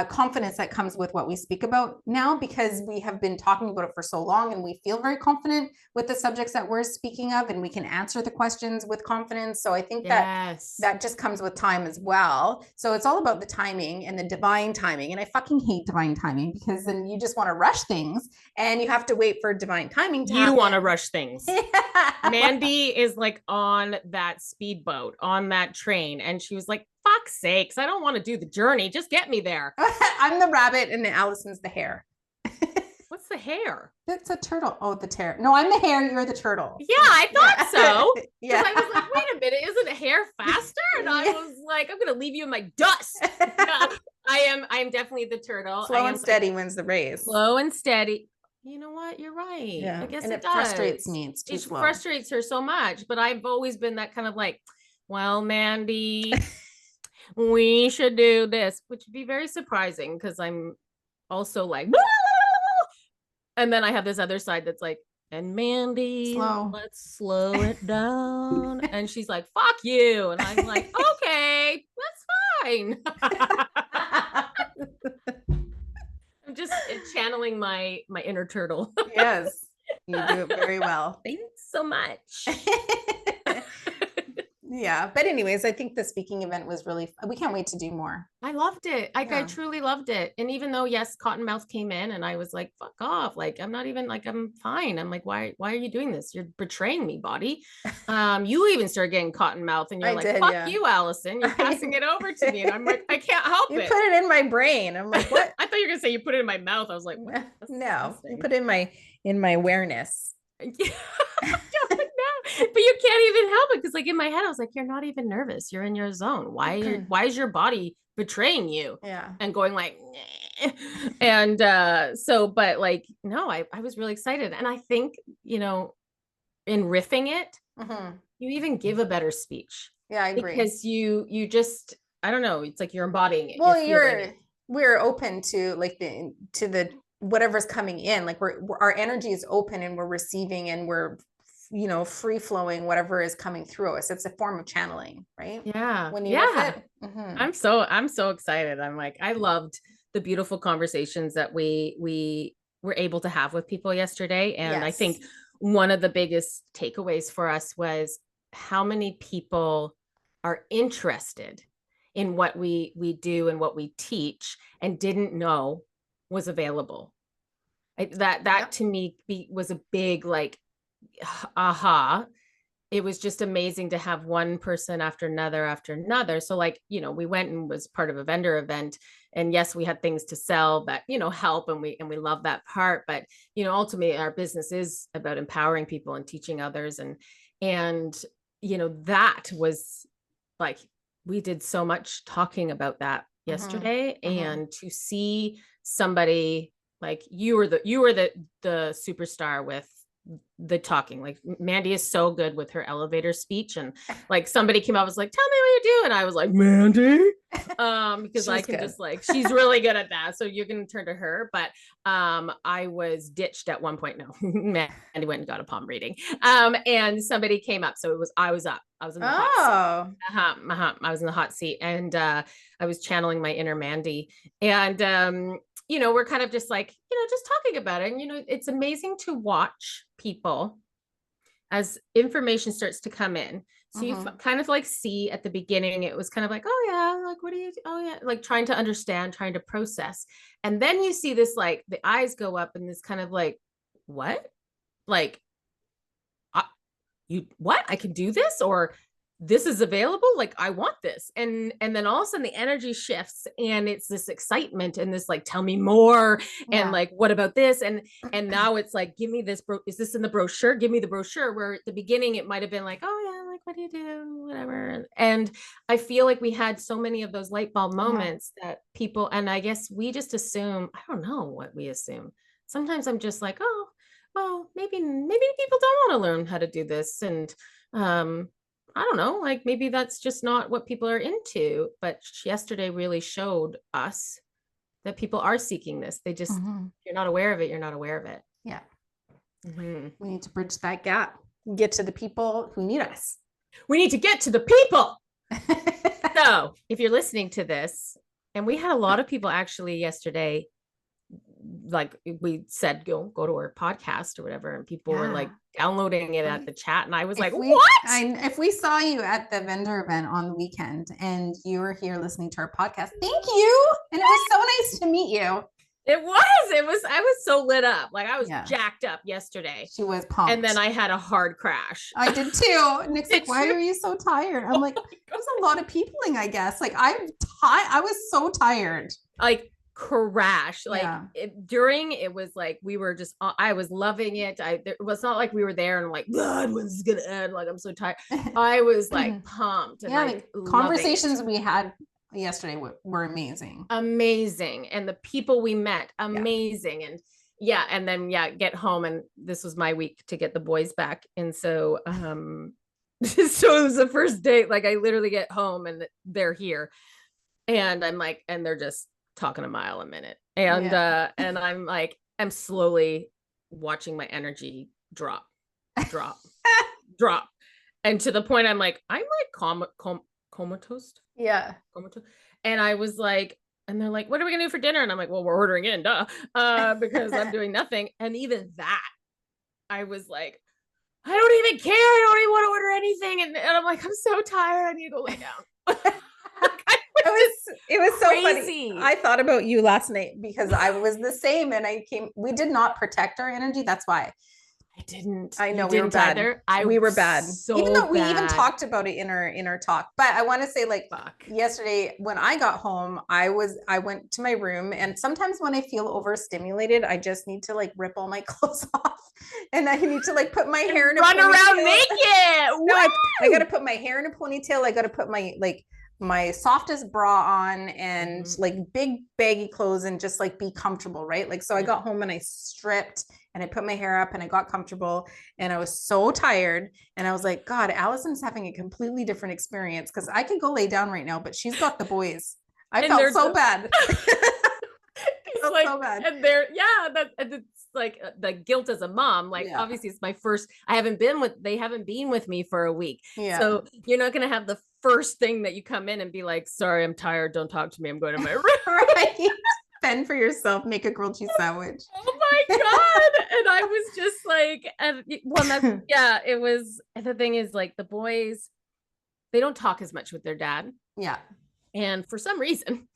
confidence that comes with what we speak about now, because we have been talking about it for so long and we feel very confident with the subjects that we're speaking of, and we can answer the questions with confidence. So I think that just comes with time as well. So it's all about the timing and the divine timing. And I fucking hate divine timing, because then you just want to rush things and you have to wait for divine timing to happen. You want to rush things. Mandy is like on that speedboat, on that train, and she was like, fuck's sakes, I don't want to do the journey. Just get me there. I'm the rabbit and Allison's the hare. What's the hare? It's a turtle. Oh, the hare. No, I'm the hare. You're the turtle. Yeah, I thought so. Yeah. I was like, wait a minute, isn't a hare faster? And I was like, I'm going to leave you in my dust. No, I am definitely the turtle. Slow and steady wins the race. Slow and steady. You know what? You're right. Yeah. I guess and it does. Frustrates me. It's too slow. Frustrates her so much. But I've always been that kind of like, well, Mandy, we should do this, which would be very surprising because I'm also like, and then I have this other side that's like, and Mandy, let's slow it down. And she's like, fuck you. And I'm like, okay, that's fine. I'm just channeling my inner turtle. Yes, you do it very well. Thanks so much. Yeah. But anyways, I think the speaking event was really, we can't wait to do more. I loved it. Like, I truly loved it. And even though, yes, Cottonmouth came in and I was like, fuck off. Like, I'm not even like, I'm fine. I'm like, why are you doing this? You're betraying me, body. You even started getting Cottonmouth and you're fuck you, Allison. You're passing it over to me. And I'm like, I can't help it. You put it in my brain. I'm like, what? I thought you were going to say you put it in my mouth. I was like, what? No, you put it in my awareness. But you can't even help it because like in my head I was like, you're not even nervous, you're in your zone. Why is your body betraying you? And going like and so but like no, I was really excited. And I think, you know, in riffing it, you even give a better speech. I agree, because you just, I don't know, it's like you're embodying it. Well, we're open to like the whatever's coming in. Like our energy is open and we're receiving and we're, you know, free flowing whatever is coming through us. It's a form of channeling, right? Yeah. When you I'm so excited. I'm like, I loved the beautiful conversations that we were able to have with people yesterday. And I think one of the biggest takeaways for us was how many people are interested in what we do and what we teach and didn't know was available. That to me was a big like aha. It was just amazing to have one person after another. So like, you know, we went and was part of a vendor event, and yes, we had things to sell that, you know, help, and we love that part. But, you know, ultimately our business is about empowering people and teaching others. And, you know, that was like, we did so much talking about that yesterday. And to see somebody like you were the superstar with the talking. Like Mandy is so good with her elevator speech, and like somebody came out was like, tell me what you do, and I was like, Mandy, because I can just like, she's really good at that, so you can turn to her. But I was ditched at one point. No, Mandy went and got a palm reading, and somebody came up, so I was in the hot seat. I was in the hot seat, and I was channeling my inner Mandy. And you know, we're kind of just like, you know, just talking about it. And, you know, it's amazing to watch people as information starts to come in. So you kind of like see at the beginning, it was kind of like, oh yeah, like, what do you, oh yeah, like trying to understand, trying to process. And then you see this, like the eyes go up and this kind of like, what? Like, what? I can do this? Or this is available, like I want this. And then all of a sudden the energy shifts and it's this excitement and this like, tell me more. And like, what about this? And now it's like, give me this, is this in the brochure? Give me the brochure. Where at the beginning it might have been like, oh yeah, like what do you do, whatever. And I feel like we had so many of those light bulb moments that people, and I guess we just assume, I don't know what we assume. Sometimes I'm just like, oh well, maybe people don't want to learn how to do this. And I don't know, like maybe that's just not what people are into. But yesterday really showed us that people are seeking this. They just, you're not aware of it. You're not aware of it. Yeah. We need to bridge that gap, get to the people who need us. We need to get to the people. So if you're listening to this, and we had a lot of people actually yesterday, like we said, go to our podcast or whatever, and people were like downloading it at the chat, and I was like, what? If we saw you at the vendor event on the weekend and you were here listening to our podcast, thank you. And it was so nice to meet you. It was I was so lit up. Like I was jacked up yesterday. She was pumped. And then I had a hard crash. I did too. Nick's like, why are you so tired? I'm like, there's a lot of peopling, I guess. Like I was so tired. Like crash, like it was like we were just, I was loving it. It was not like we were there and I'm like, God, when's this gonna end? Like I'm so tired. I was like pumped. And like conversations we had yesterday were amazing. And the people we met, amazing. And then get home, and this was my week to get the boys back. And so So it was the first date. Like I literally get home and they're here and I'm like, and they're just talking a mile a minute. And I'm like, I'm slowly watching my energy drop, drop, drop. And to the point I'm like, I'm like comatose. Yeah. Comatose. And I was like, and they're like, what are we gonna do for dinner? And I'm like, well, we're ordering in, duh. Because I'm doing nothing. And even that, I was like, I don't even care. I don't even want to order anything. And I'm like, I'm so tired. I need to go lay down. It was so funny. I thought about you last night because I was the same and we did not protect our energy. That's why. I didn't. I know we were bad. We were bad. So even though we even talked about it in our talk. But I want to say, like, yesterday when I got home, I went to my room, and sometimes when I feel overstimulated, I just need to like rip all my clothes off, and I need to like put my hair in a run around naked. No, I got to put my hair in a ponytail. I got to put my softest bra on and like big baggy clothes and just like be comfortable, right? Like, so I got home and I stripped and I put my hair up and I got comfortable and I was so tired. And I was like, God, Allison's having a completely different experience because I can go lay down right now, but she's got the boys. I felt so bad. Like, so bad. And it's like the guilt as a mom. Like, obviously it's my first, they haven't been with me for a week. Yeah. So you're not going to have the first thing that you come in and be like, sorry, I'm tired. Don't talk to me. I'm going to my room. Right. Fend for yourself, make a grilled cheese sandwich. Oh my God. And I was just like, it was, the thing is like the boys, they don't talk as much with their dad. Yeah. And for some reason,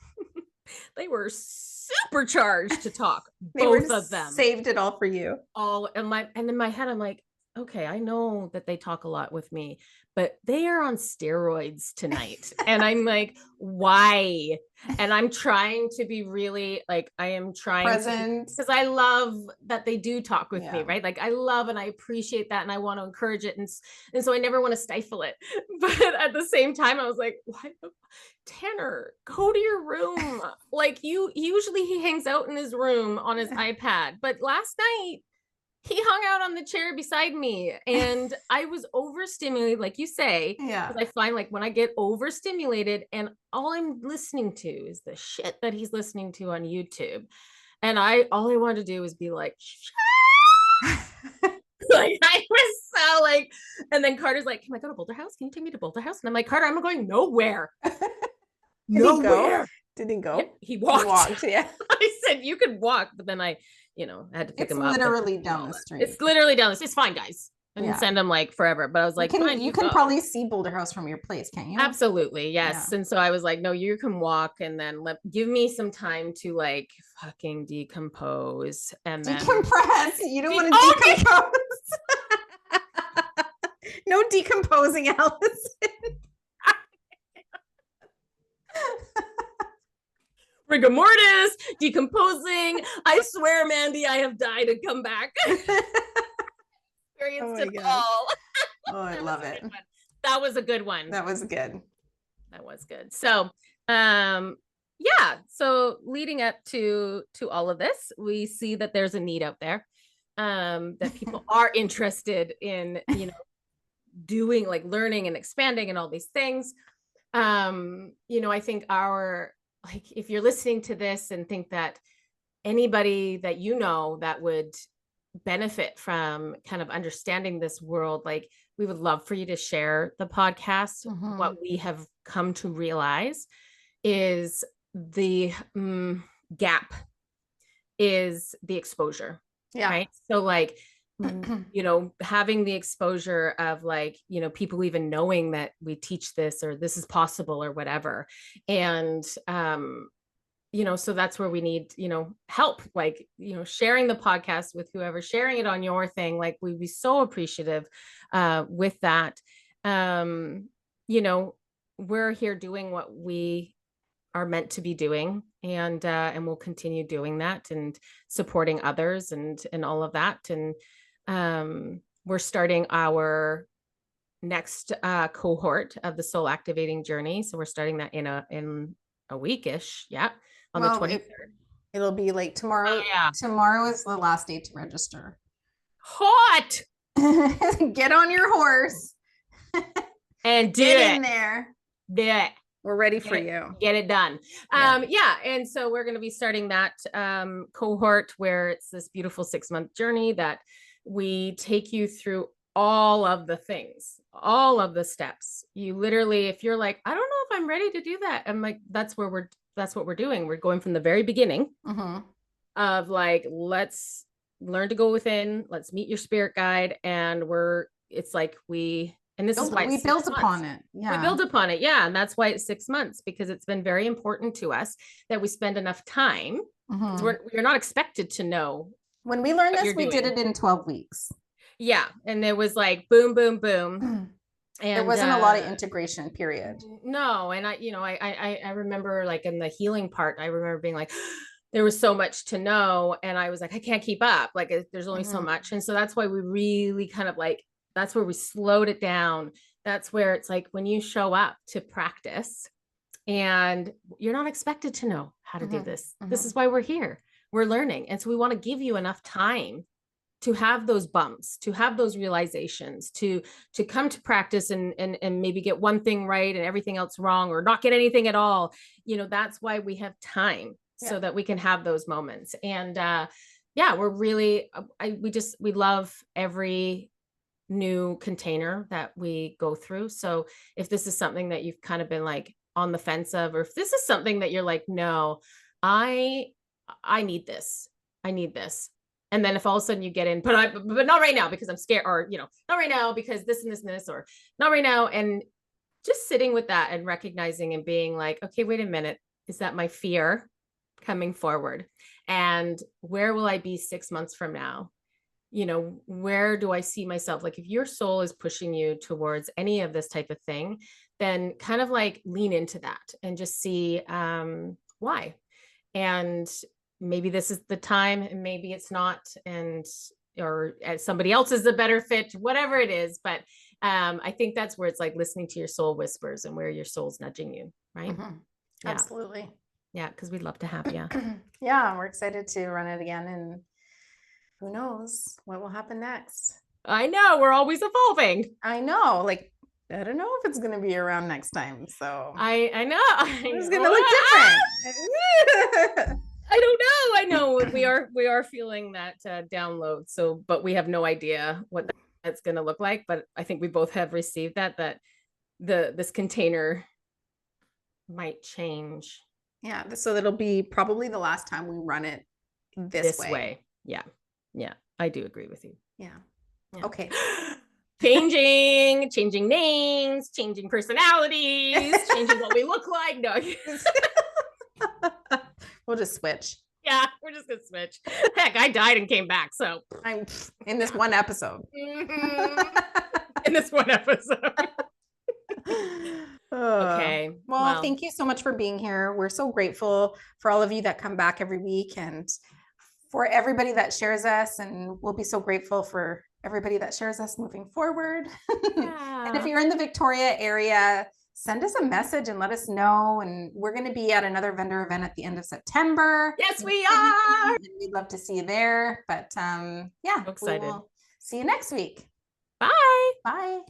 they were supercharged to talk. Both of them saved it all for you. And in my head, I'm like, okay, I know that they talk a lot with me, but they are on steroids tonight. And I'm like, why? And I'm trying to be really like, I am trying present because I love that they do talk with me, right? Like I love and I appreciate that and I want to encourage it. And so I never want to stifle it. But at the same time, I was like, why? Tanner, go to your room. Like usually he hangs out in his room on his iPad, but last night he hung out on the chair beside me and I was overstimulated, like you say. Yeah. I find like when I get overstimulated and all I'm listening to is the shit that he's listening to on YouTube. And all I wanted to do was be like, like I was so like, and then Carter's like, can I go to Boulder House? Can you take me to Boulder House? And I'm like, Carter, I'm going nowhere. Nowhere. Did he go? Yeah, he walked. Yeah. I said, you could walk, but then I had to pick him up. It's literally down the street. It's literally down the street. It's fine, guys. I didn't send him like forever, but I was like, you can probably see Boulder House from your place, can't you? Absolutely. Yes. Yeah. And so I was like, no, you can walk and then give me some time to like fucking decompose and decompress. You don't want to decompose. No decomposing, Allison. Rigor mortis, decomposing. I swear, Mandy, I have died and come back. Experienced it all. Oh, I love it. That was a good one. That was good. So, so leading up to all of this, we see that there's a need out there, that people are interested in, doing like learning and expanding and all these things. I think if you're listening to this and think that anybody that that would benefit from kind of understanding this world, like we would love for you to share the podcast. Mm-hmm. What we have come to realize is the gap is the exposure. Yeah. Right. So like, having the exposure of like, people even knowing that we teach this or this is possible or whatever. And, so that's where we need, help, like, sharing the podcast with whoever, sharing it on your thing. Like we'd be so appreciative with that. We're here doing what we are meant to be doing and we'll continue doing that and supporting others and all of that. And we're starting our next cohort of the soul activating journey. So we're starting that in a weekish. Yeah. On the 23rd. It'll be like tomorrow. Yeah. Tomorrow is the last day to register. Hot. Get on your horse. and Get in there. Do it. We're ready for you. Get it done. Yeah. And so we're going to be starting that cohort where it's this beautiful 6-month journey that we take you through all of the things, all of the steps. You literally, if you're like, I don't know if I'm ready to do that, I'm like, that's what we're doing. We're going from the very beginning of like, let's learn to go within, let's meet your spirit guide. And it's like and this is why we build upon it. Yeah. We build upon it. Yeah. And that's why it's 6 months, because it's been very important to us that we spend enough time, because we're not expected to know. When we learned this, we did it in 12 weeks. Yeah. And it was like, boom, boom, boom. And there wasn't a lot of integration, period. No. And I remember like in the healing part, I remember being like, there was so much to know. And I was like, I can't keep up. Like there's only so much. And so that's why we really kind of like, that's where we slowed it down. That's where it's like when you show up to practice and you're not expected to know how to do this. This is why we're here. We're learning. And so we want to give you enough time to have those bumps, to have those realizations, to come to practice and maybe get one thing right and everything else wrong, or not get anything at all. That's why we have time so that we can have those moments. And we're really, we love every new container that we go through. So if this is something that you've kind of been like on the fence of, or if this is something that you're like, no, I need this. And then if all of a sudden you get in, but not right now because I'm scared, or, not right now because this and this and this, or not right now. And just sitting with that and recognizing and being like, okay, wait a minute. Is that my fear coming forward? And where will I be 6 months from now? Where do I see myself? Like if your soul is pushing you towards any of this type of thing, then kind of like lean into that and just see why. And maybe this is the time and maybe it's not, or somebody else is a better fit, whatever it is. But I think that's where it's like listening to your soul whispers and where your soul's nudging you. Right. Yeah. Absolutely. Yeah. Cause we'd love to have you. Yeah. We're excited to run it again, and who knows what will happen next. I know, we're always evolving. I know, like, I don't know if it's going to be around next time. So I know. It's going to look different. I don't know. I know we are feeling that download. So, but we have no idea what that's going to look like. But I think we both have received that this container might change. Yeah. So that'll be probably the last time we run it this way. Yeah. Yeah. I do agree with you. Yeah. Okay. Changing names, changing personalities, changing what we look like. No. We'll just switch. Yeah, we're just gonna switch. Heck, I died and came back. So I'm in this one episode. In this one episode. Okay. Well, thank you so much for being here. We're so grateful for all of you that come back every week, and for everybody that shares us, and we'll be so grateful for everybody that shares us moving forward. Yeah. And if you're in the Victoria area, send us a message and let us know. And we're going to be at another vendor event at the end of September. Yes, we are. We'd love to see you there. But yeah, so excited. We'll see you next week. Bye. Bye.